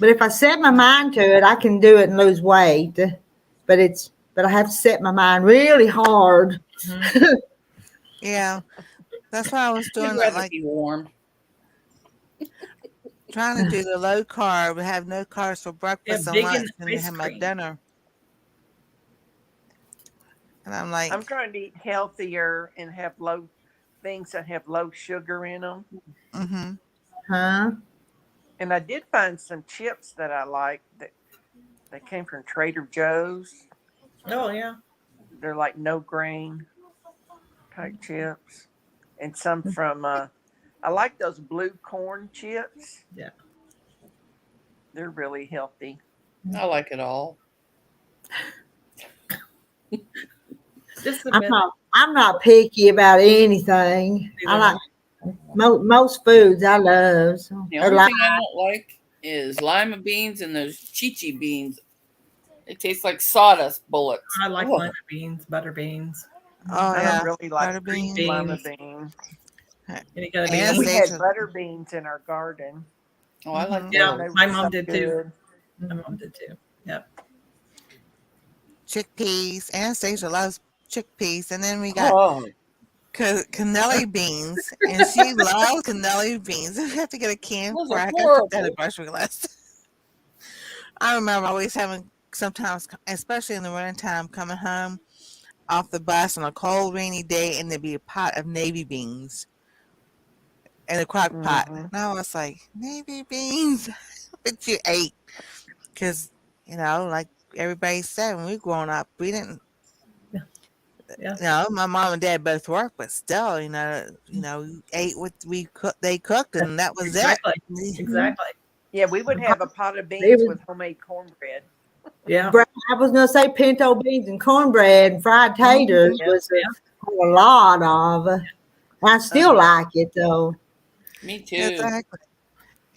S1: if I set my mind to it, I can do it and lose weight. But I have to set my mind really hard.
S8: Yeah, that's why I was
S3: I'd
S8: doing
S3: rather
S8: like
S3: be warm.
S8: trying to do the low carb, have no carbs for breakfast and
S2: bacon
S8: lunch, and
S2: ice
S8: have my
S2: cream.
S8: dinner. And I'm like,
S5: I'm trying to eat healthier and have low things that have low sugar in them.
S8: mm-hmm.
S1: Huh?
S5: And I did find some chips that I like that came from Trader Joe's.
S2: Oh yeah.
S5: They're like no grain type chips, and some from I like those blue corn chips.
S2: Yeah.
S5: They're really healthy.
S3: I like it all.
S2: Just a
S1: I'm
S2: bit.
S1: not picky about anything. I like most foods I love. So.
S3: The
S1: Or
S3: only
S1: like,
S3: thing I don't like is lima beans and those chichi beans. They taste like sawdust bullets.
S2: I like
S3: Ugh.
S2: lima beans, butter beans.
S8: Oh
S5: I
S8: yeah,
S5: don't really like
S8: butter beans.
S5: lima
S2: beans.
S5: beans.
S2: And you gotta be
S8: And
S5: We
S2: nice.
S5: had
S8: Anastasia.
S5: butter beans in our garden.
S3: Oh, I like
S8: Mhm.
S2: Yeah,
S3: those.
S5: They
S2: my
S5: were
S2: mom
S5: so
S2: did too.
S5: good.
S2: My mom did too. Yep.
S8: Chickpeas. Anastasia loves chickpeas, and then we got
S3: Oh,
S8: cannelli beans, and she loves cannelli beans. We have to get a can
S3: those
S8: for
S3: are
S8: I gotta put that in
S3: horrible.
S8: the grocery list. I remember always having sometimes, especially in the wintertime, coming home off the bus on a cold, rainy day, and there'd be a pot of navy beans in a crock pot.
S5: Mm-hmm.
S8: And I was like, navy beans, what you ate? Because, like everybody said, when we were growing up, we didn't,
S2: Yeah.
S8: my mom and dad both worked, but still, we ate what they cooked, and that was
S2: Exactly.
S8: it.
S2: Exactly.
S5: Yeah, we would have a pot of
S1: It
S5: beans
S1: was-
S5: with homemade cornbread.
S2: Yeah.
S1: I was gonna say pinto beans and cornbread and fried taters
S5: Yeah.
S1: was a lot of. I still like it though.
S3: Me too.
S8: Exactly.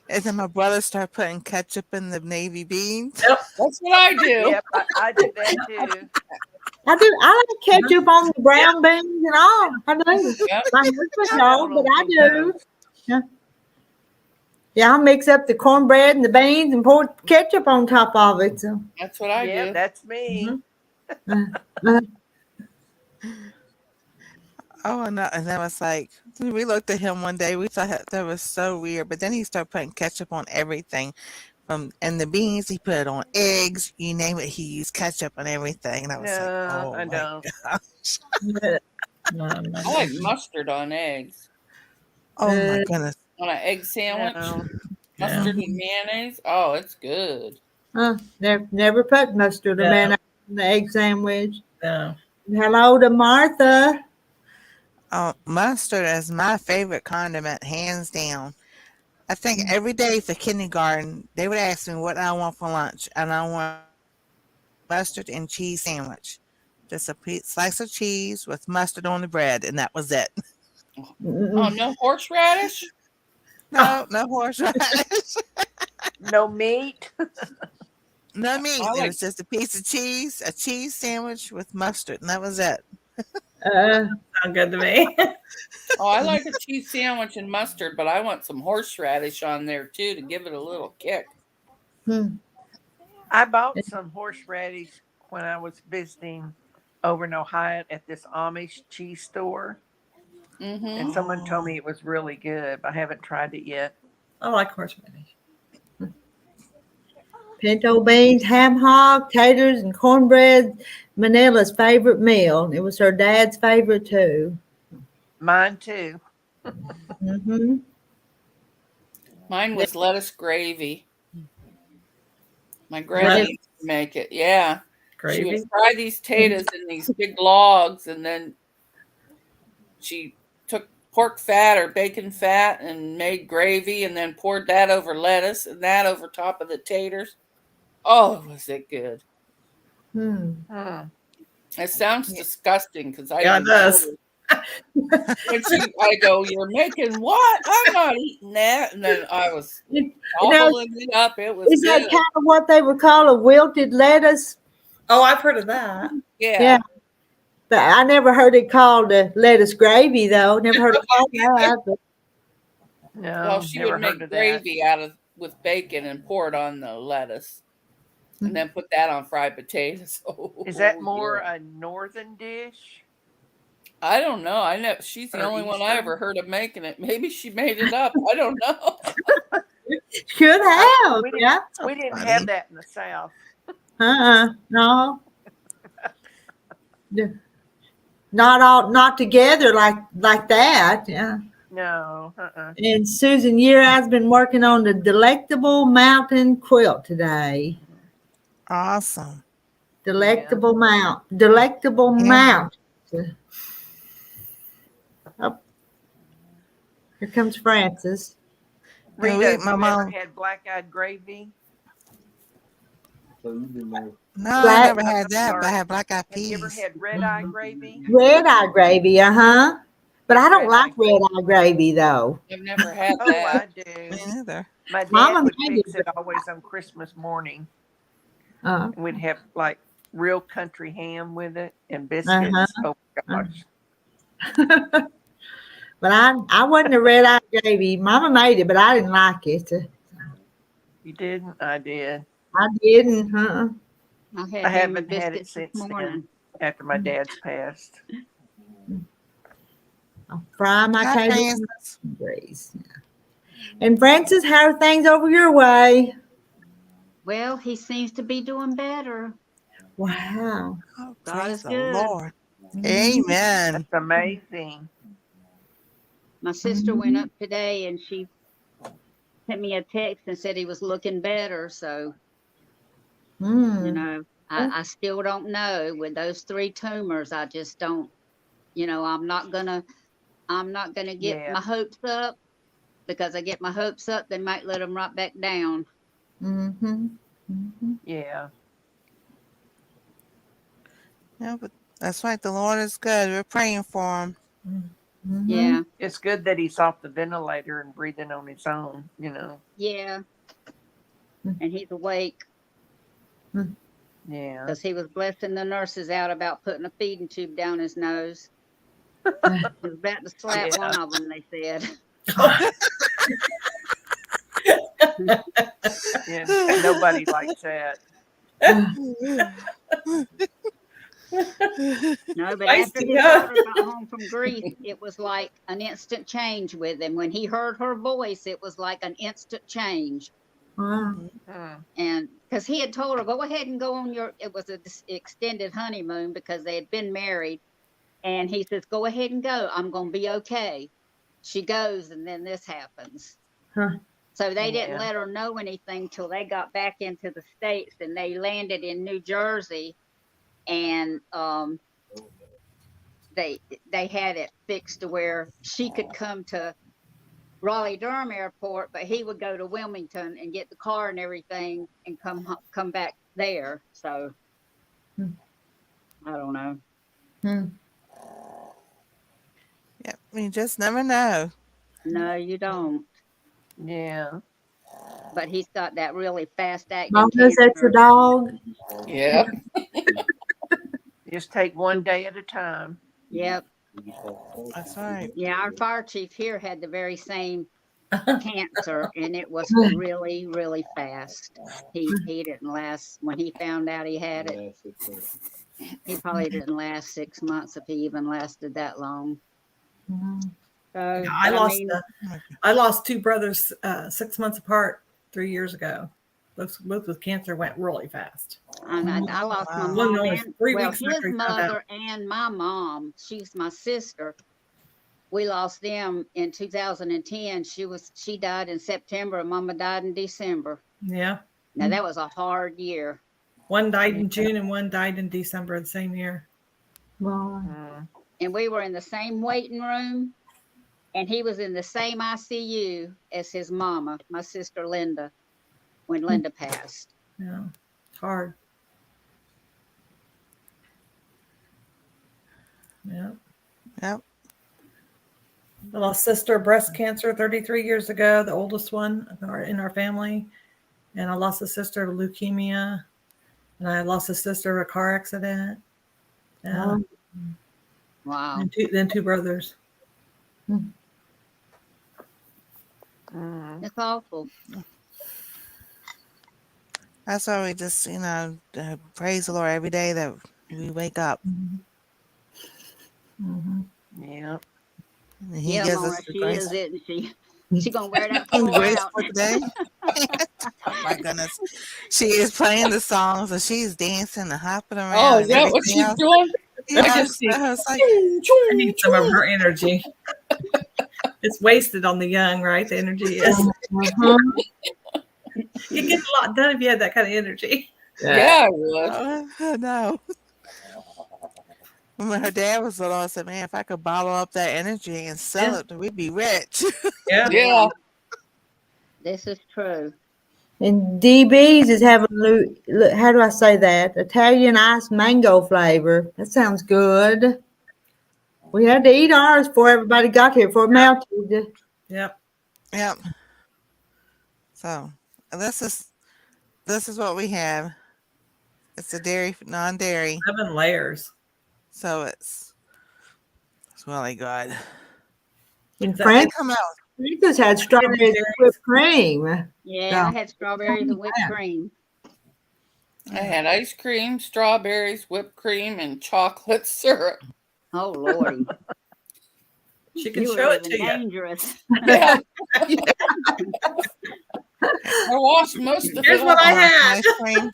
S8: And then my brother started putting ketchup in the navy beans.
S2: Yep.
S3: That's what I do.
S5: Yep, I do that too.
S1: I do. I like ketchup on the brown beans and all. I do.
S3: Yep.
S1: My husband
S5: I
S1: don't,
S5: don't
S1: but I do.
S5: think
S1: Yeah, I'll mix up the cornbread and the beans and pour ketchup on top of it. So.
S3: That's what I
S5: Yeah,
S3: do.
S5: that's me.
S8: Oh, and that was like, we looked at him one day. We thought that was so weird. But then he started putting ketchup on everything. And the beans, he put it on eggs. You name it, he used ketchup on everything. And I was like,
S5: No,
S8: oh,
S5: I
S8: my
S5: don't.
S8: God.
S3: I like mustard on eggs.
S8: Oh, my goodness.
S3: On an egg sandwich,
S5: No.
S3: mustard and mayonnaise. Oh, it's good.
S1: Never put mustard or
S2: No.
S1: mayonnaise in the egg sandwich.
S2: No.
S1: Hello to Martha.
S8: Oh, mustard is my favorite condiment, hands down. I think every day for kindergarten, they would ask me what I want for lunch, and I want mustard and cheese sandwich. Just a slice of cheese with mustard on the bread, and that was it.
S3: Oh, no horseradish?
S8: No horseradish.
S5: No meat.
S8: No meat.
S3: I
S8: It
S3: like-
S8: was just a piece of cheese, a cheese sandwich with mustard, and that was it.
S2: Sound good to me.
S3: Oh, I like a cheese sandwich and mustard, but I want some horseradish on there too to give it a little kick.
S5: I bought some horseradish when I was visiting over in Ohio at this Amish cheese store.
S3: Mm-hmm.
S5: And someone told me it was really good, but I haven't tried it yet.
S2: I like horseradish.
S1: Pinto beans, ham hock, taters, and cornbread. Manila's favorite meal. It was her dad's favorite too.
S5: Mine too.
S1: Mm-hmm.
S3: Mine was lettuce gravy. My granny used to make it. Yeah. She
S2: Gravy.
S3: would fry these taters in these big logs, and then she took pork fat or bacon fat and made gravy, and then poured that over lettuce and that over top of the taters. Oh, was it good? It sounds disgusting because I
S2: Yeah, it
S3: didn't
S2: does.
S3: order. I go, you're making what? I'm not eating that. And then I was gobbling it up. It was
S1: Is that
S3: good.
S1: kind of what they would call a wilted lettuce?
S2: Oh, I've heard of that.
S1: Yeah. But I never heard it called lettuce gravy, though. Never heard it called that. But,
S5: No,
S3: Well, she
S5: never
S3: would
S5: heard
S3: make
S5: of that.
S3: gravy with bacon and pour it on the lettuce, and then put that on fried potatoes.
S5: Is that
S3: Oh,
S5: more
S3: yeah.
S5: a northern dish?
S3: I don't know. I know she's the
S5: Or
S3: only one I
S5: Eastern?
S3: ever heard of making it. Maybe she made it up. I don't know.
S1: could have.
S5: We didn't,
S1: Yeah.
S5: we didn't
S8: funny.
S5: have that in the South.
S1: No. Not together like that. Yeah.
S5: No.
S1: And Susan Year has been working on the Delectable Mountain quilt today.
S8: Awesome.
S1: Delectable Mount.
S8: Yeah.
S1: Oh, here comes Francis.
S8: Yeah,
S5: Rita, have
S8: my
S5: you ever
S8: mom.
S5: had black-eyed gravy?
S8: No, I
S1: Black
S8: never had that, but I
S5: Sorry.
S8: had black eyed
S5: Have you ever
S8: peas.
S5: had red-eye gravy?
S1: red eye gravy, but I don't like
S5: Red-eye
S1: red eye gravy though.
S3: I've never had
S5: Oh,
S3: that.
S5: I
S8: Me
S5: do.
S8: neither.
S5: My dad
S1: Mama
S5: would
S1: made
S5: fix
S1: it.
S5: it always on Christmas morning,
S1: Uh,
S5: and we'd have like real country ham with it and
S1: uh-huh.
S5: biscuits. Oh my gosh.
S1: But I wasn't a red eye gravy. Mama made it, but I didn't like it.
S5: You didn't? I did.
S1: I didn't.
S7: I
S5: I
S7: had ham and
S5: haven't had it
S7: biscuits this
S5: since
S7: morning.
S5: then, after my dad's passed.
S1: I'll fry my
S8: Hi,
S1: potatoes
S8: Francis.
S1: and grease. And Francis, how are things over your way?
S7: Well, he seems to be doing better.
S1: Wow.
S8: Oh,
S7: God
S8: praise
S7: is
S8: the
S7: good.
S8: Lord.
S1: Mhm.
S8: Amen.
S5: That's amazing.
S7: My sister went up today and she sent me a text and said he was looking better. So, you
S1: Mm.
S7: know, I still don't know with those 3 tumors. I just don't, I'm not gonna get
S5: Yeah.
S7: my hopes up, because I get my hopes up, they might let them right back down.
S1: Mm-hmm. Mm-hmm.
S5: Yeah.
S8: Yeah, but that's right. The Lord is good. We're praying for him.
S1: Mm-hmm.
S7: Yeah.
S5: It's good that he's off the ventilator and breathing on his own,
S7: Yeah. And he's awake,
S5: Yeah.
S7: because he was blessing the nurses out about putting a feeding tube down his nose. He was about to slap
S5: Yeah.
S7: one of them, they said.
S5: Yeah. Nobody likes that.
S7: No, but
S2: Nice
S7: after
S2: to
S7: his
S2: know.
S7: daughter got home from Greece, it was like an instant change with him. When he heard her voice, it was like an instant change.
S1: Wow.
S5: Hmm.
S7: And because he had told her, go ahead and go on it was an extended honeymoon because they had been married. And he says, go ahead and go. I'm going to be okay. She goes, and then this happens.
S1: Huh.
S7: So they didn't
S5: Yeah.
S7: let her know anything till they got back into the States, and they landed in New Jersey. And they had it fixed to where she could come to Raleigh-Durham Airport, but he would go to Wilmington and get the car and everything and come back there. So I don't know.
S1: Hmm.
S8: Yep, you just never know.
S7: No, you don't.
S5: Yeah.
S7: But he's got that really fast acting
S1: Mom knows that's a
S7: cancer.
S1: dog.
S3: Yeah.
S5: Just take one day at a time.
S7: Yep.
S8: That's right.
S7: Yeah, our fire chief here had the very same cancer, and it was really, really fast. He didn't last when he found out he had it. He probably didn't last 6 months, if he even lasted that long. So
S2: Yeah, I lost 2 brothers 6 months apart 3 years ago. Both with cancer went really fast.
S7: And I lost my
S8: Wow.
S2: One
S7: mom
S2: only
S7: and
S2: 3 weeks
S7: his
S2: after he found out.
S7: mother and my mom. She's my sister. We lost them in 2010. She died in September, and Mama died in December.
S2: Yeah.
S7: Now that was a hard year.
S2: One died in June and one died in December of the same year.
S1: Wow.
S5: Mm.
S7: And we were in the same waiting room, and he was in the same ICU as his mama, my sister Linda, when Linda passed.
S2: Yeah. It's hard. Yeah.
S8: Yep.
S2: I lost sister breast cancer 33 years ago, the oldest one in our family. And I lost a sister to leukemia And I lost a sister in a car accident. Yeah.
S7: Wow.
S2: And then two brothers.
S7: It's awful.
S8: That's why we just, praise the Lord every day that we wake up.
S5: Yeah.
S8: And He
S7: Yeah,
S8: gives us
S7: Mona,
S8: the
S7: she
S8: grace.
S7: is, isn't she? She gonna wear that
S8: The
S7: floor
S8: grace
S7: out.
S8: for today. Oh my goodness. She is playing the songs and she's dancing and hopping around
S3: Oh, is
S8: and
S3: that what
S8: everything
S3: she's
S8: else.
S3: doing? I
S8: Yeah,
S3: just see.
S8: I was like,
S2: I need some of her energy. It's wasted on the young, right? The energy is. You get a lot done if you had that kind of energy.
S3: Yeah, I would.
S8: oh, no. When her dad was little, I said, man, if I could bottle up that energy and sell it, we'd be rich.
S2: Yeah.
S3: Yeah.
S7: This is true.
S1: And DB's is having how do I say that? Italian ice mango flavor. That sounds good. We had to eat ours before everybody got here for melted.
S2: Yep.
S8: Yep. So this is what we have. It's a non-dairy.
S2: 7 layers.
S8: So it's really good.
S1: And
S2: That-
S8: They
S1: Francis
S8: come out.
S1: had strawberries and
S2: berries.
S1: whipped cream.
S7: Yeah, I had strawberries and whipped
S1: Yeah.
S7: cream.
S3: I had ice cream, strawberries, whipped cream, and chocolate syrup.
S7: Oh Lordy,
S2: She can
S7: you were
S2: show it
S7: living
S2: to you.
S7: dangerous.
S3: Yeah. I washed most of
S2: Here's
S3: it
S2: what
S3: off.
S2: I had.
S8: Ice cream.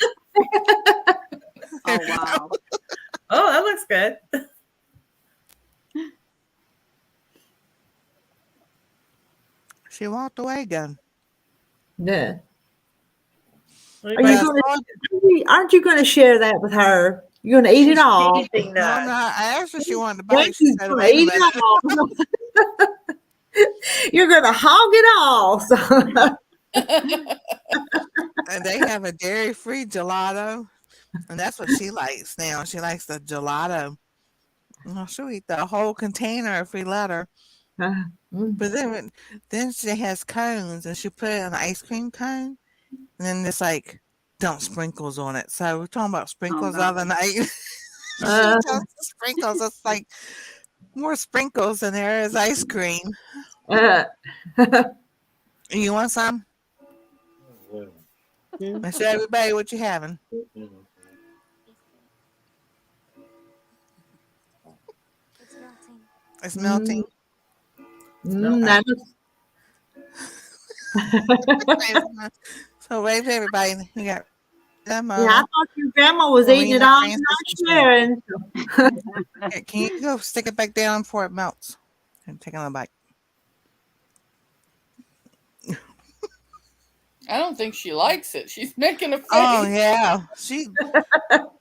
S7: Oh wow.
S2: Oh, that looks good.
S8: She walked away again.
S1: Yeah.
S2: What
S1: Are
S2: do you
S1: you
S2: think?
S1: gonna, aren't you going to share that with her? You're going to eat
S5: She's
S1: it all.
S5: teasing
S8: No, I'm
S5: us.
S8: not. I asked her if she wanted to bite. She
S1: Frankie's
S8: said,
S1: going to
S8: wait a
S1: eat
S8: minute.
S1: it all. You're going to hog it all. So.
S8: And they have a dairy-free gelato. And that's what she likes now. She likes the gelato. Well, she'll eat the whole container if we let her. But then she has cones and she put it in an ice cream cone. And then it's like, dump sprinkles on it. So we're talking about sprinkles the other night. She tells the sprinkles. It's like more sprinkles than there is ice cream. You want some? I said, everybody, what you having?
S9: It's melting.
S8: It's melting.
S1: That was,
S8: So wave to everybody. You got them.
S1: yeah, I thought your grandma was eating it
S8: Marina,
S1: all
S8: Francis,
S1: and
S8: and
S1: not sharing.
S8: Here, can you go stick it back down before it melts? And take another bite.
S3: I don't think she likes it. She's making a face.
S8: Oh yeah,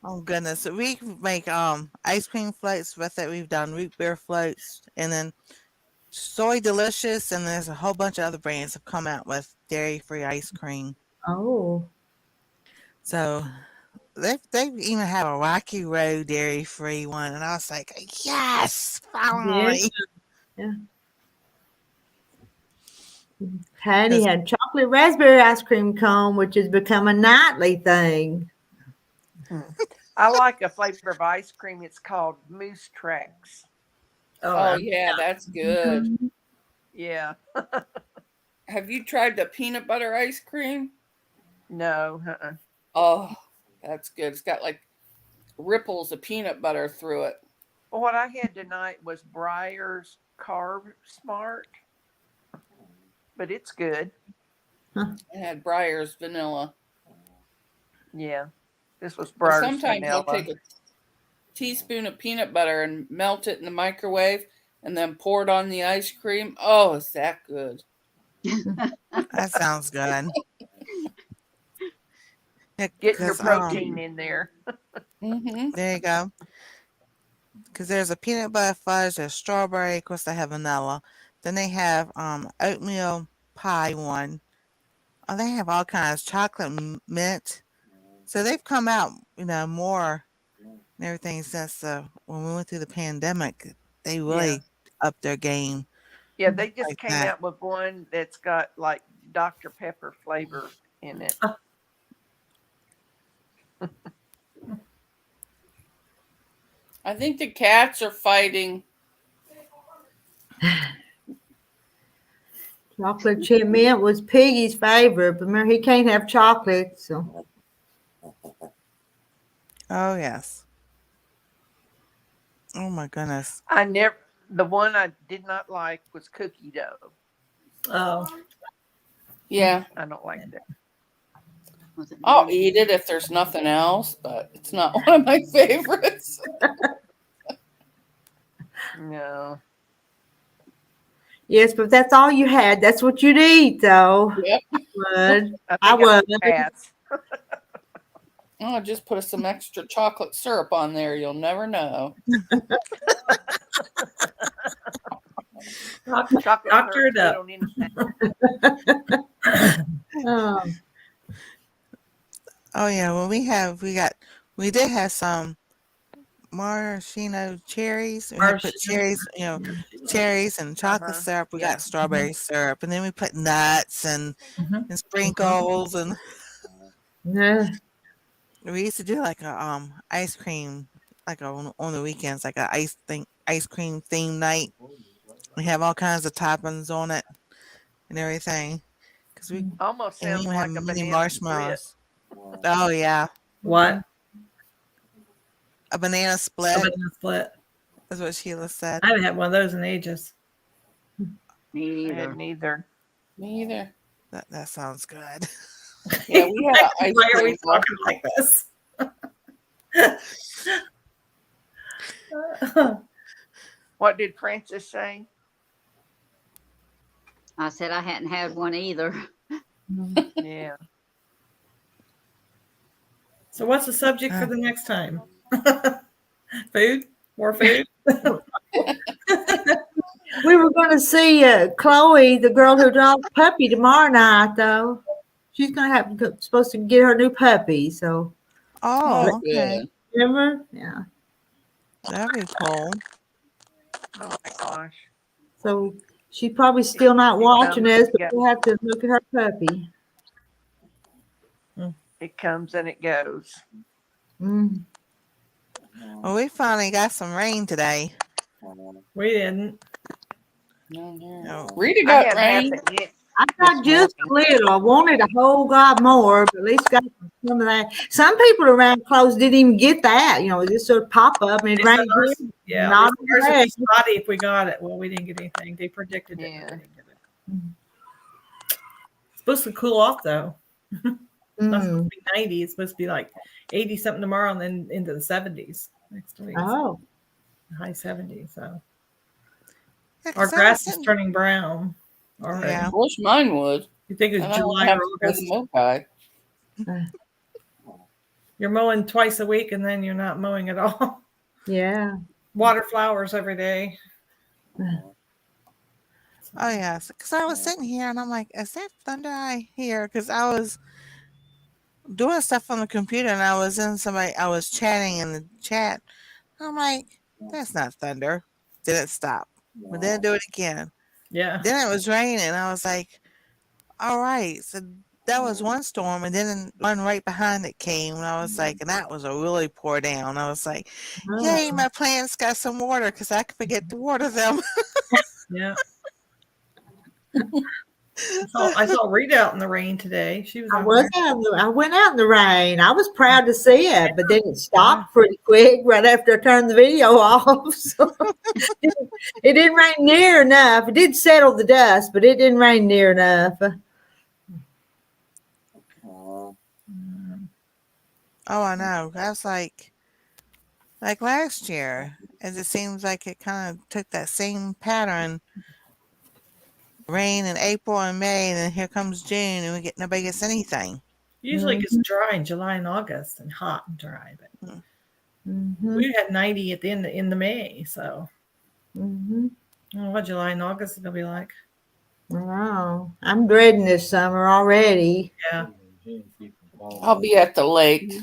S8: oh goodness, we make ice cream floats with it. We've done root beer floats, and then Soy Delicious, and there's a whole bunch of other brands have come out with dairy-free ice cream.
S1: Oh.
S8: So they even have a Rocky Road dairy-free one, and I was like, yes, finally.
S1: Yeah. Patty had chocolate raspberry ice cream cone, which has become a nightly thing.
S5: I like a flavor of ice cream. It's called Moose Tracks.
S3: Oh, yeah, that's good.
S5: Yeah.
S3: Have you tried the peanut butter ice cream?
S5: No.
S3: Oh, that's good. It's got like ripples of peanut butter through it.
S5: Well, what I had tonight was Breyer's Carb Smart, but it's good.
S3: I had Breyer's vanilla.
S5: Yeah, this was Breyer's
S3: Sometimes
S5: vanilla.
S3: I'll take a teaspoon of peanut butter and melt it in the microwave and then pour it on the ice cream. Oh, is that good?
S8: That sounds good.
S5: Getting your protein in there.
S8: There you go. Because there's a peanut butter fudge, there's strawberry, of course they have vanilla. Then they have oatmeal pie one. Oh, they have all kinds, chocolate mint. So they've come out, more and everything since when we went through the pandemic. They really upped their game.
S5: Yeah, they just
S8: like
S5: came
S8: that.
S5: out with one that's got like Dr. Pepper flavor in it.
S3: I think the cats are fighting.
S1: Chocolate chip mint was Piggy's favorite, but remember he can't have chocolate, so
S8: Oh yes. Oh my goodness.
S5: The one I did not like was cookie dough.
S2: Oh,
S3: Yeah,
S5: I don't like that.
S7: Was it
S3: I'll
S7: Nancy?
S3: eat it if there's nothing else, but it's not one of my favorites.
S5: No.
S1: yes, but if that's all you had, that's what you'd eat, though.
S3: Yep.
S1: Would.
S5: I
S1: I
S5: think I
S1: would.
S5: would pass.
S3: I'll just put some extra chocolate syrup on there. You'll never know.
S5: Chocolate
S2: doctor
S5: syrup
S2: it up.
S5: on anything.
S1: Oh,
S8: Oh yeah. Well, we did have some maraschino cherries. We had put cherries, cherries and chocolate
S5: Uh-huh.
S8: syrup. We
S5: Yeah.
S8: got strawberry syrup, and then we put nuts and
S2: Mhm.
S8: sprinkles, and
S1: yeah.
S8: we used to do like a ice cream, like on the weekends, like a ice cream theme night. We have all kinds of toppings on it and everything. Cause we
S5: Almost
S8: and we
S5: sounds
S8: even have
S5: like a
S8: mini
S5: banana split.
S8: marshmallows. Oh yeah,
S2: What?
S8: a banana
S2: A
S8: split
S2: banana split.
S8: is what Sheila said.
S2: I haven't had one of those in ages.
S7: Me
S5: I
S7: either.
S5: hadn't either.
S3: Me either.
S8: That sounds good.
S3: Yeah, we had an ice
S2: Why are we
S3: cream bar.
S2: talking like this?
S5: What did Francis say?
S7: I said I hadn't had one either.
S5: Yeah.
S2: So what's the subject for the next time? Food? More food?
S1: We were going to see Chloe, the girl who dropped the puppy, tomorrow night, though. She's going to have supposed to get her new puppy. So
S8: Oh, okay,
S3: Good.
S1: remember, yeah.
S8: that'd be cool.
S5: Oh my gosh.
S1: So she's probably still not
S5: It
S1: watching
S5: comes
S1: us,
S5: and
S1: but
S5: it
S1: we'll have to look at her puppy.
S5: It comes and it goes.
S1: Mm.
S8: Well, we finally got some rain today.
S2: We didn't.
S8: No.
S3: Rita
S5: I
S3: got
S5: had half
S3: rain.
S5: an inch
S1: I got
S5: this
S1: just a little. I wanted a whole lot more, but at least got some of that. Some people around close didn't even get that. You know, it just sort of pop up and it
S2: They said
S1: rained
S2: ours,
S1: here.
S2: yeah,
S1: Not
S2: they said ours would
S1: bad.
S2: be spotty if we got it. Well, we didn't get anything. They predicted it.
S5: Yeah.
S2: But we didn't get it. It's supposed to cool off though. It's not supposed to be 90. It's supposed to be like 80 something tomorrow and then into the 70s next week.
S1: Oh,
S2: High 70s. So
S8: Yeah,
S2: our
S8: 'cause I was
S2: grass is
S8: sitting-
S2: turning brown already.
S8: Yeah.
S3: I wish mine would.
S2: You think it's
S3: And I don't
S2: July
S3: have
S2: or
S3: to go to
S2: August?
S3: the guy.
S2: You're mowing twice a week and then you're not mowing at all.
S1: yeah.
S2: Water flowers every day.
S8: Oh yes, because I was sitting here and I'm like, is that thunder I hear? Because I was doing stuff on the computer and I was chatting in the chat. I'm like, that's not thunder. Then it stopped. But then do it again.
S2: Yeah.
S8: Then it was raining. I was like, all right. So that was one storm, and then one right behind it came, and I was like, and that was a really pour down. I was like, yay, my plants got some water because I could forget to water them.
S2: Yeah. I saw Rita out in the rain today. She was.
S1: I
S2: out
S1: was
S2: there.
S1: out. I went out in the rain. I was proud to see it, but then it stopped pretty quick right after I turned the video off. So it didn't rain near enough. It did settle the dust, but it didn't rain near enough.
S8: Oh, I know. That's like last year, as it seems like it kind of took that same pattern. Rain in April and May, and then here comes June, and nobody gets anything.
S2: Usually it gets dry in July and August and hot and dry, but we had 90 at the end in the May. So I don't know what July and August is gonna be like.
S1: Wow, I'm dreading this summer already.
S2: Yeah.
S3: I'll be at the lake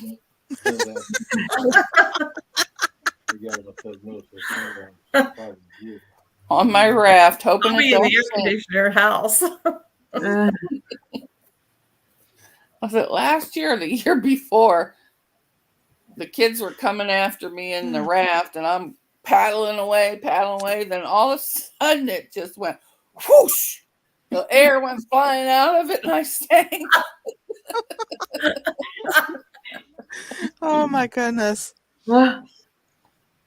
S3: on my raft, hoping
S2: I'll
S3: it
S2: be in
S3: don't
S2: the air
S3: sink.
S2: conditioner house.
S3: Was it last year or the year before? the kids were coming after me in the raft, and I'm paddling away. Then all of a sudden, it just went whoosh. The air went flying out of it, and I sank.
S8: Oh my goodness.
S1: Well,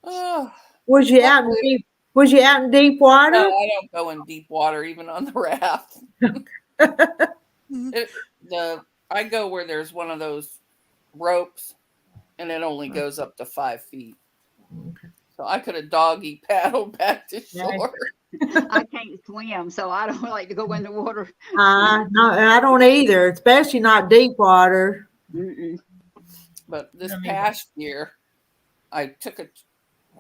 S3: Oh,
S1: was you out in deep? Was you out in deep water?
S3: no, I don't go in deep water, even on the raft. I go where there's one of those ropes, and it only goes up to 5 feet. So I could have doggy paddled back to shore.
S7: I can't swim, so I don't like to go in the water.
S1: No, I don't either, especially not deep water.
S7: Mm-mm.
S3: But this past year, I took a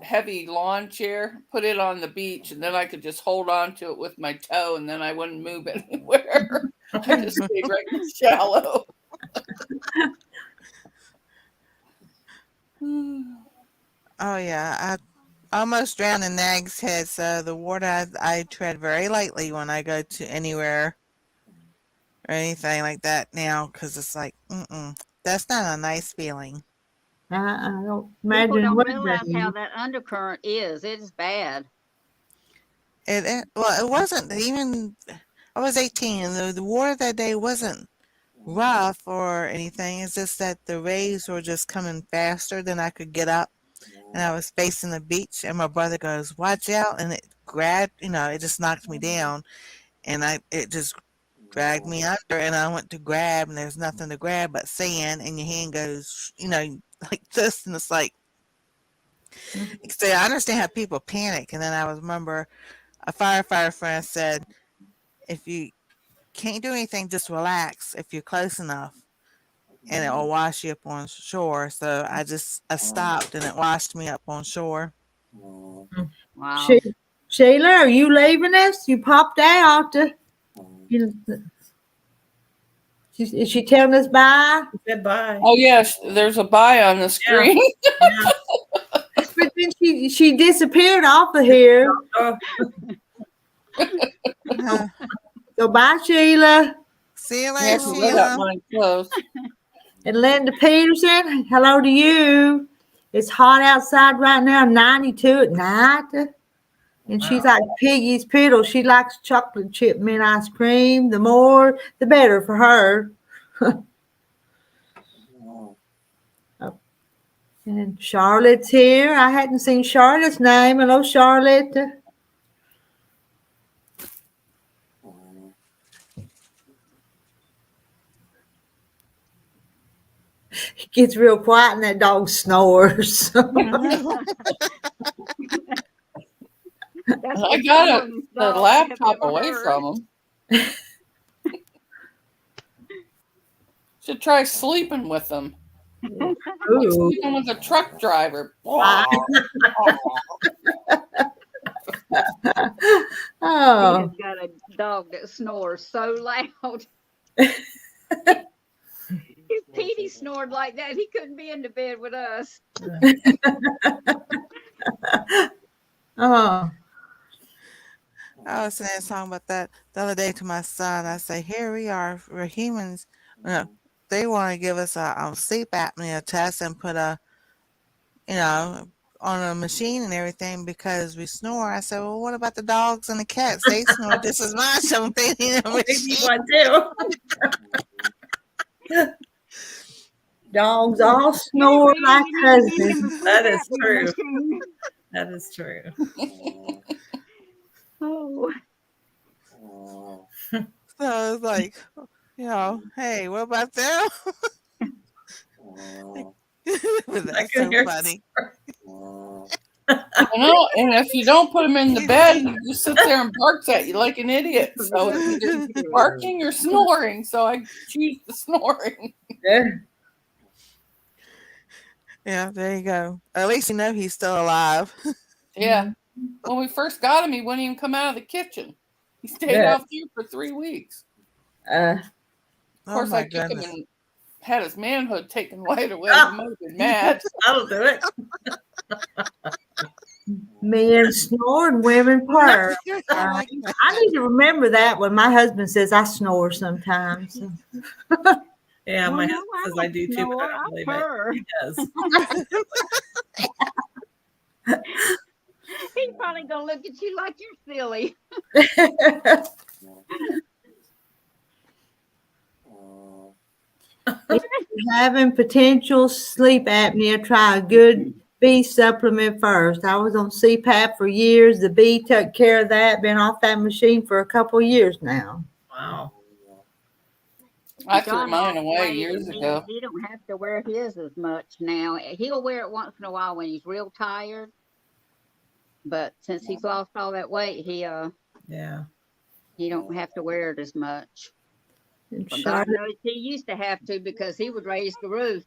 S3: heavy lawn chair, put it on the beach, and then I could just hold on to it with my toe, and then I wouldn't move anywhere. I just stayed right shallow.
S8: Oh yeah, I almost drowned in Nag's Head, so the water I tread very lightly when I go to anywhere or anything like that now, because it's like, that's not a nice feeling.
S1: I don't
S7: People
S1: imagine
S7: don't
S1: what
S7: realize
S1: that
S7: how
S1: is.
S7: that undercurrent is. It's bad.
S8: Well, it wasn't even. I was 18, and the water that day wasn't rough or anything. It's just that the waves were just coming faster than I could get up, and I was facing the beach. And my brother goes, "Watch out!" And it grabbed, it just knocked me down, and it just dragged me under. And I went to grab, and there's nothing to grab but sand, and your hand goes, like this, and it's like. So I understand how people panic, and then I remember a firefighter friend said, if you can't do anything, just relax if you're close enough, and it will wash you up on shore. So I stopped, and it washed me up on shore.
S7: Wow.
S1: Sheila, are you leaving us? You popped out. Is she telling us bye?
S2: Said bye.
S3: Oh yes, there's a bye on the screen.
S2: Yeah.
S1: But then she disappeared off of here. So bye, Sheila.
S8: See you
S3: Yes,
S8: later,
S3: I got
S8: Sheila.
S3: mine closed.
S1: And Linda Peterson, hello to you. It's hot outside right now, 92 at night. And she's like Piggy's Piddle. She likes chocolate chip mint ice cream. The more, the better for her. And Charlotte's here. I hadn't seen Charlotte's name. Hello, Charlotte. It gets real quiet and that dog snores.
S3: I got the laptop away from him. Should try sleeping with them. Like sleeping with a truck driver.
S1: Oh.
S7: He has got a dog that snores so loud. If Petey snored like that, he couldn't be in the bed with us.
S1: Oh.
S8: I was saying something about that the other day to my son. I say, here we are, we're humans. They want to give us a sleep apnea test and put on a machine and everything because we snore. I said, well, what about the dogs and the cats? They snore just as much. So they need a machine.
S1: Dogs all snore like cousins.
S2: That is true. That is true.
S7: Oh.
S8: So it's like, hey, what about them? That's so funny.
S3: And if you don't put him in the bed, he just sits there and barks at you like an idiot. So it's either barking or snoring. So I choose the snoring.
S8: Yeah, there you go. At least he's still alive.
S3: Yeah. When we first got him, he wouldn't even come out of the kitchen. He stayed off here for 3 weeks. Of course, I took him and had his manhood taken right away. He might have been mad.
S2: I'll do it.
S1: Men snore and women purr. I need to remember that when my husband says I snore sometimes.
S2: Yeah,
S7: Well,
S2: my
S7: no,
S2: husband
S7: I
S2: says I
S7: don't
S2: do too, but
S7: snore.
S2: I
S7: I
S2: don't believe
S7: purr.
S2: it. He does.
S7: He's probably gonna look at you like you're silly.
S1: If you're having potential sleep apnea, try a good B supplement first. I was on CPAP for years. The B took care of that. Been off that machine for a couple of years now.
S2: Wow.
S3: I threw
S7: John
S3: mine
S7: lost
S3: away
S7: weight,
S3: years
S7: and
S3: ago.
S7: he don't have to wear his as much now. He'll wear it once in a while when he's real tired. But since he's lost all that weight,
S2: Yeah.
S7: he don't have to wear it as much.
S1: And
S7: But God
S1: Charlotte,
S7: knows he used to have to because he would raise the roof.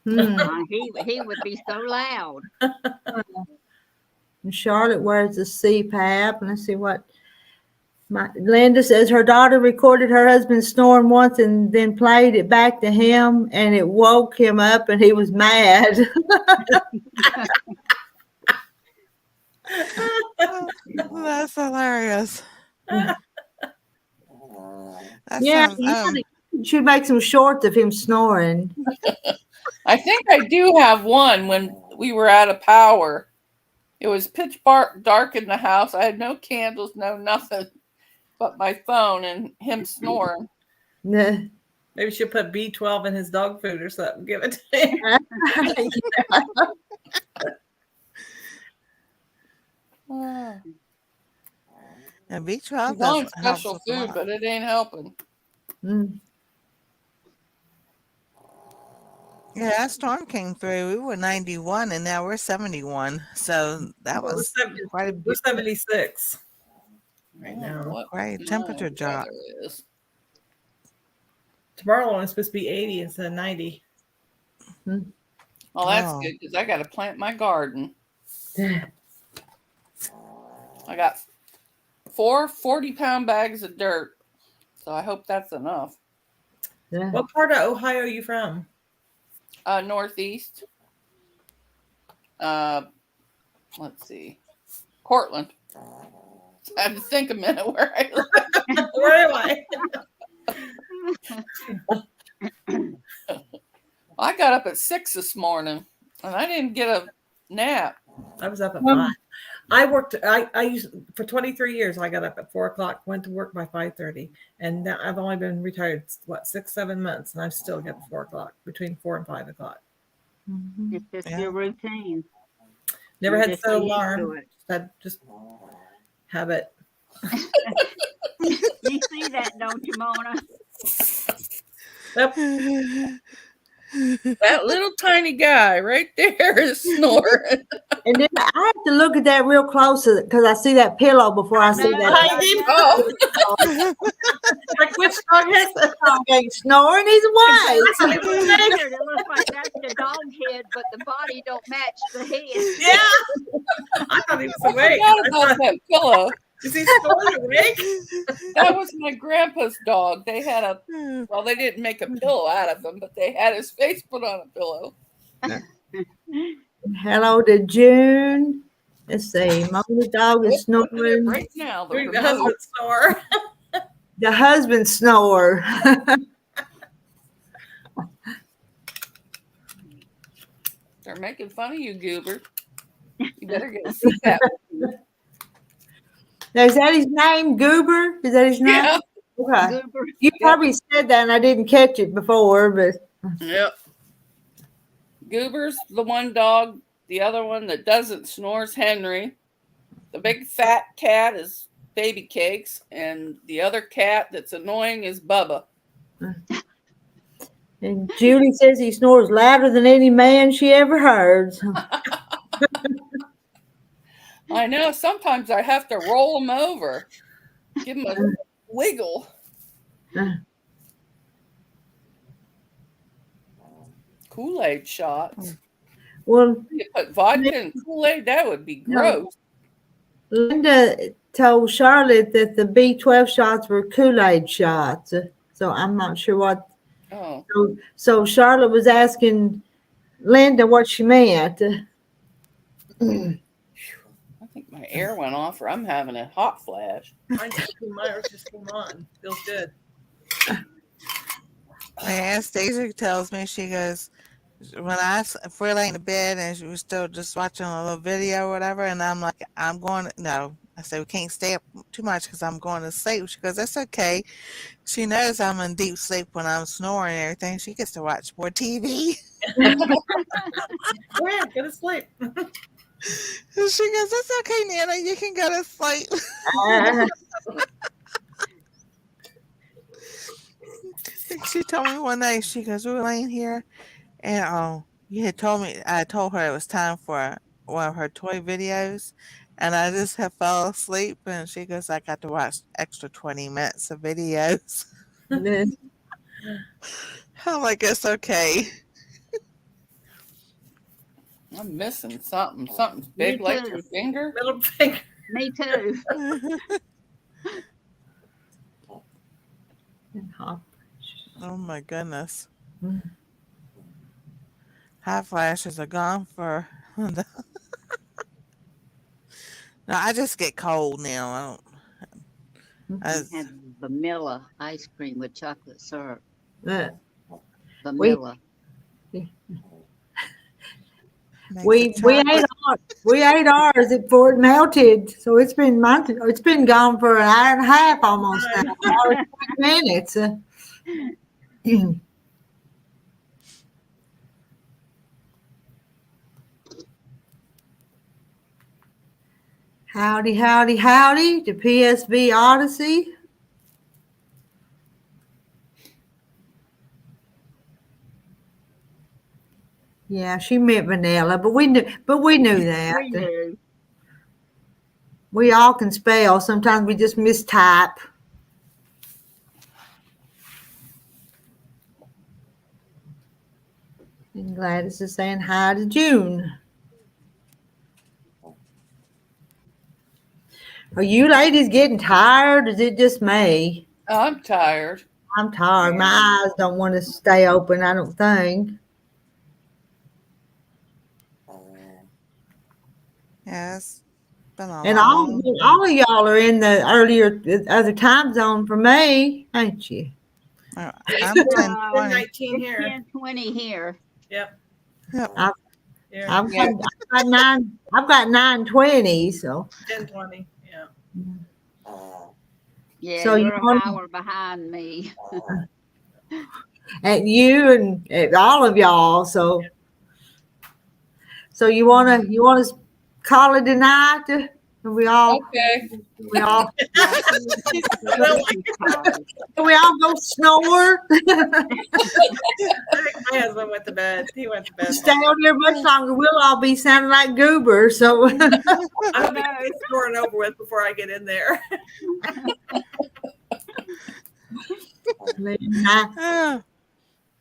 S1: hmm,
S7: He would be so loud.
S1: and Charlotte wears the CPAP. And let's see what Linda says. Her daughter recorded her husband snoring once and then played it back to him, and it woke him up, and he was mad.
S8: That's hilarious. That
S1: Yeah,
S8: sounds
S1: you should make some shorts of him snoring.
S3: I think I do have one when we were out of power. It was pitch dark in the house. I had no candles, no nothing but my phone and him snoring.
S1: Yeah.
S2: Maybe she'll put B12 in his dog food or something. Give it to him.
S8: and B12
S3: He's on
S8: does helps
S3: special
S8: with a
S3: food,
S8: lot.
S3: but it ain't helping.
S1: Mm.
S8: Yeah, that storm came through. We were 91 and now we're 71. So that
S2: Well,
S8: was quite a
S2: we're 76 right
S3: I don't know
S2: now.
S3: what
S8: quite a
S3: the
S8: temperature drop.
S3: weather is.
S2: Tomorrow it's supposed to be 80 instead of 90.
S3: Well, that's
S8: Oh.
S3: good because I got to plant my garden. I got 4 40-pound bags of dirt, so I hope that's enough.
S1: Yeah.
S2: What part of Ohio are you from?
S3: Northeast. Let's see, Cortland. I had to think a minute where I live.
S2: Where am I?
S3: I got up at 6 this morning, and I didn't get a nap.
S2: I was up at 5. I worked. I used for 23 years. I got up at 4 o'clock. Went to work by 5:30, and now I've only been retired 6-7 months, and I still get at 4 o'clock, between 4 and 5 o'clock.
S7: It's just
S8: Yeah.
S7: your routine.
S2: Never
S7: You're
S2: had
S7: just
S2: set
S7: so used to
S2: alarm.
S7: it.
S2: Had just habit.
S7: You see that, don't you, Mona?
S2: Yep.
S3: That little tiny guy right there is snoring.
S1: And then I have to look at that real close because I see that pillow before I see that.
S3: Oh,
S2: Like which dog has that?
S1: Dog ain't snoring. He's awake.
S7: It looks like that's the dog head, but the body don't match the head.
S2: Yeah. I thought he was
S3: I
S2: awake.
S3: forgot
S2: I
S3: about
S2: thought,
S3: that pillow.
S2: is he still awake?
S3: That was my grandpa's dog. They had well, they didn't make a pillow out of him, but they had his face put on a pillow.
S1: Hello to June. Let's see. Mona's dog is
S3: Look at it
S1: snoring.
S3: right now. The
S2: The
S3: remote.
S2: husband snore.
S1: The husband snore.
S3: They're making fun of you, Goober. You better get a CPAP.
S1: Now, is that his name? Goober? Is that his name?
S3: Yeah.
S1: Okay.
S7: Goober.
S1: You probably said that and I didn't catch it before, but
S3: Yep. Goober's the one dog. The other one that doesn't snore is Henry. The big fat cat is Baby Cakes, and the other cat that's annoying is Bubba.
S1: and Julie says he snores louder than any man she ever heard.
S3: I know. Sometimes I have to roll him over, give him a wiggle. Kool-Aid shots.
S1: Well,
S3: You put vodka and Kool-Aid, that would be gross.
S1: Linda told Charlotte that the B12 shots were Kool-Aid shots. So I'm not sure what.
S3: Oh,
S1: So Charlotte was asking Linda what she meant.
S3: I think my air went off, or I'm having a hot flash.
S2: Mine just came on. Feels good.
S8: Anastasia tells me, she goes, if we're laying in bed and she was still just watching a little video or whatever, and I'm like, no. I said, we can't stay up too much because I'm going to sleep. She goes, that's okay. She knows I'm in deep sleep when I'm snoring and everything. She gets to watch more TV.
S2: Go ahead, go to sleep.
S8: And she goes, it's okay, Nana. You can go to sleep. She told me one night, she goes, we were laying here, and I told her it was time for one of her toy videos, and I just have fell asleep, and she goes, I got to watch extra 20 minutes of videos. I'm like, it's okay.
S3: I'm missing something. Something's
S7: Me
S3: big like your
S7: too.
S3: finger.
S2: Middle finger.
S7: Me too.
S8: Oh my goodness.
S1: Mm.
S8: Hot flashes are gone for. No, I just get cold now.
S7: I had vanilla ice cream with chocolate syrup.
S1: Uh,
S7: Vanilla.
S1: we ate ours before it melted, so it's been gone for an hour and a half almost now. An hour and 20 minutes. Howdy, howdy, howdy to PSV Odyssey. Yeah, she meant vanilla, but we knew that.
S7: We knew.
S1: We all can spell. Sometimes we just mistype. And Gladys is saying hi to June. Are you ladies getting tired? Is it just me?
S3: I'm tired.
S1: I'm tired. My eyes don't want to stay open, I don't think.
S8: Yes. Been a
S1: And
S8: long
S1: all of y'all are in the other time zone for me, ain't you?
S8: I'm
S2: It's
S8: 10:20.
S2: 19 here.
S7: 10:20 here.
S2: Yep.
S8: Yep.
S2: Here.
S1: I've got 9:20, so
S2: 10:20. Yeah.
S7: Yeah,
S1: So
S7: you're
S1: you
S7: an
S1: want-
S7: hour behind me.
S1: and you and all of y'all. So you wanna call it a night? And we all
S3: Okay.
S1: we all
S7: Well,
S1: we all go snore.
S2: I think my husband went to bed. He went to bed.
S1: Stay on here much longer. We'll all be sounding like goobers. So
S2: I'll be snoring over with before I get in there.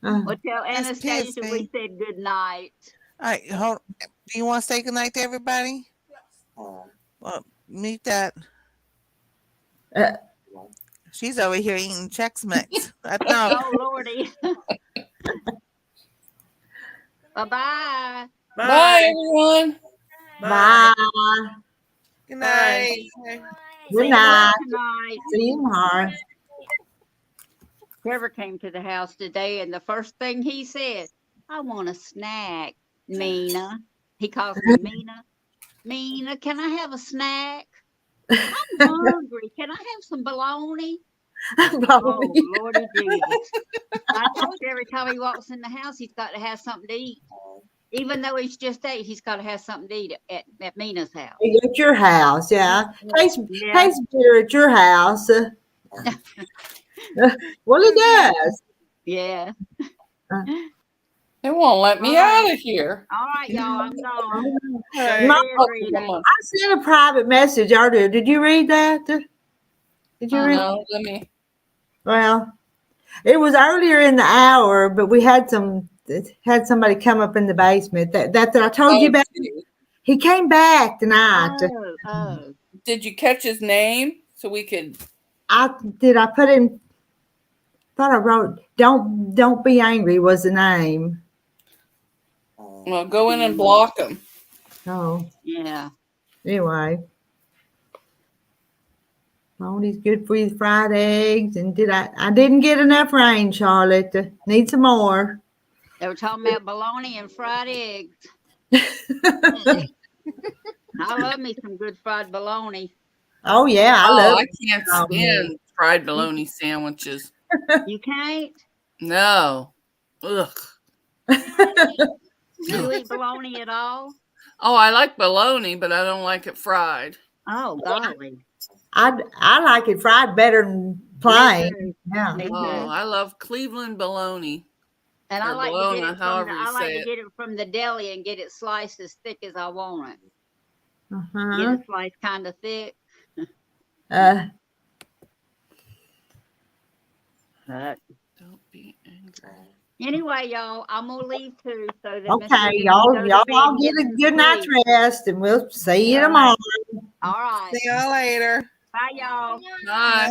S8: Oh,
S7: well, tell
S8: That's
S7: Anastasia we
S8: PSV.
S7: said good night.
S8: All right, do you want to say goodnight to everybody? Well, meet that.
S1: Uh,
S8: She's over here eating Chex Mix. No.
S7: Oh, Lordy. Bye-bye.
S3: Bye, everyone.
S1: bye.
S8: Good night.
S1: Good night.
S7: Tonight.
S1: See you tomorrow.
S7: Trevor came to the house today, and the first thing he said, I want a snack, Mina. He calls me Mina. Mina, can I have a snack? I'm hungry. Can I have some bologna? Oh, Lordy Jesus. I told you every time he walks in the house, he's got to have something to eat. Even though he's just ate, he's got to have something to eat at Mina's house.
S1: At your house, yeah. Tastes better at your house. Well, it does.
S7: Yeah.
S3: They won't let me out of here.
S7: All right, y'all. I'm gone.
S1: I sent a private message earlier. Did you read that? Did you read?
S3: No, let me.
S1: Well, it was earlier in the hour, but we had somebody come up in the basement that I told you about. He came back tonight.
S7: Oh.
S3: Did you catch his name so we could?
S1: I put in. Thought I wrote "Don't be angry" was the name.
S3: Well, go in and block him.
S1: Oh
S7: yeah.
S1: Anyway, Bologna's good for you. Fried eggs. And I didn't get enough rain, Charlotte. Need some more.
S7: They were talking about bologna and fried eggs. I love me some good fried bologna.
S1: Oh yeah, I
S3: Oh,
S1: love
S3: I can't
S1: bologna.
S3: stand fried bologna sandwiches.
S7: You can't?
S3: No. Ugh.
S7: Do you eat bologna at all?
S3: Oh, I like bologna, but I don't like it fried.
S7: Oh, golly.
S1: I like it fried better than plain.
S7: Me too.
S1: Yeah.
S7: Me
S3: Oh,
S7: too.
S3: I love Cleveland bologna.
S7: And I
S3: Or
S7: like to get
S3: bologna,
S7: it from
S3: however
S7: the,
S3: you
S7: I like
S3: say
S7: to
S3: it.
S7: get it from the deli and get it sliced as thick as I want it. Get
S1: Uh-huh.
S7: it sliced kind of thick. But
S3: Don't be angry.
S7: anyway, y'all, I'm gonna leave too, so that
S1: Okay,
S7: Mr. Biggs can
S1: y'all
S7: go to bed
S1: all
S7: and
S1: get a
S7: some
S1: good night's
S7: sleep.
S1: rest, and we'll see you
S7: All right.
S1: tomorrow.
S7: All right.
S8: See y'all later.
S7: Bye, y'all.
S3: Bye.
S8: Bye.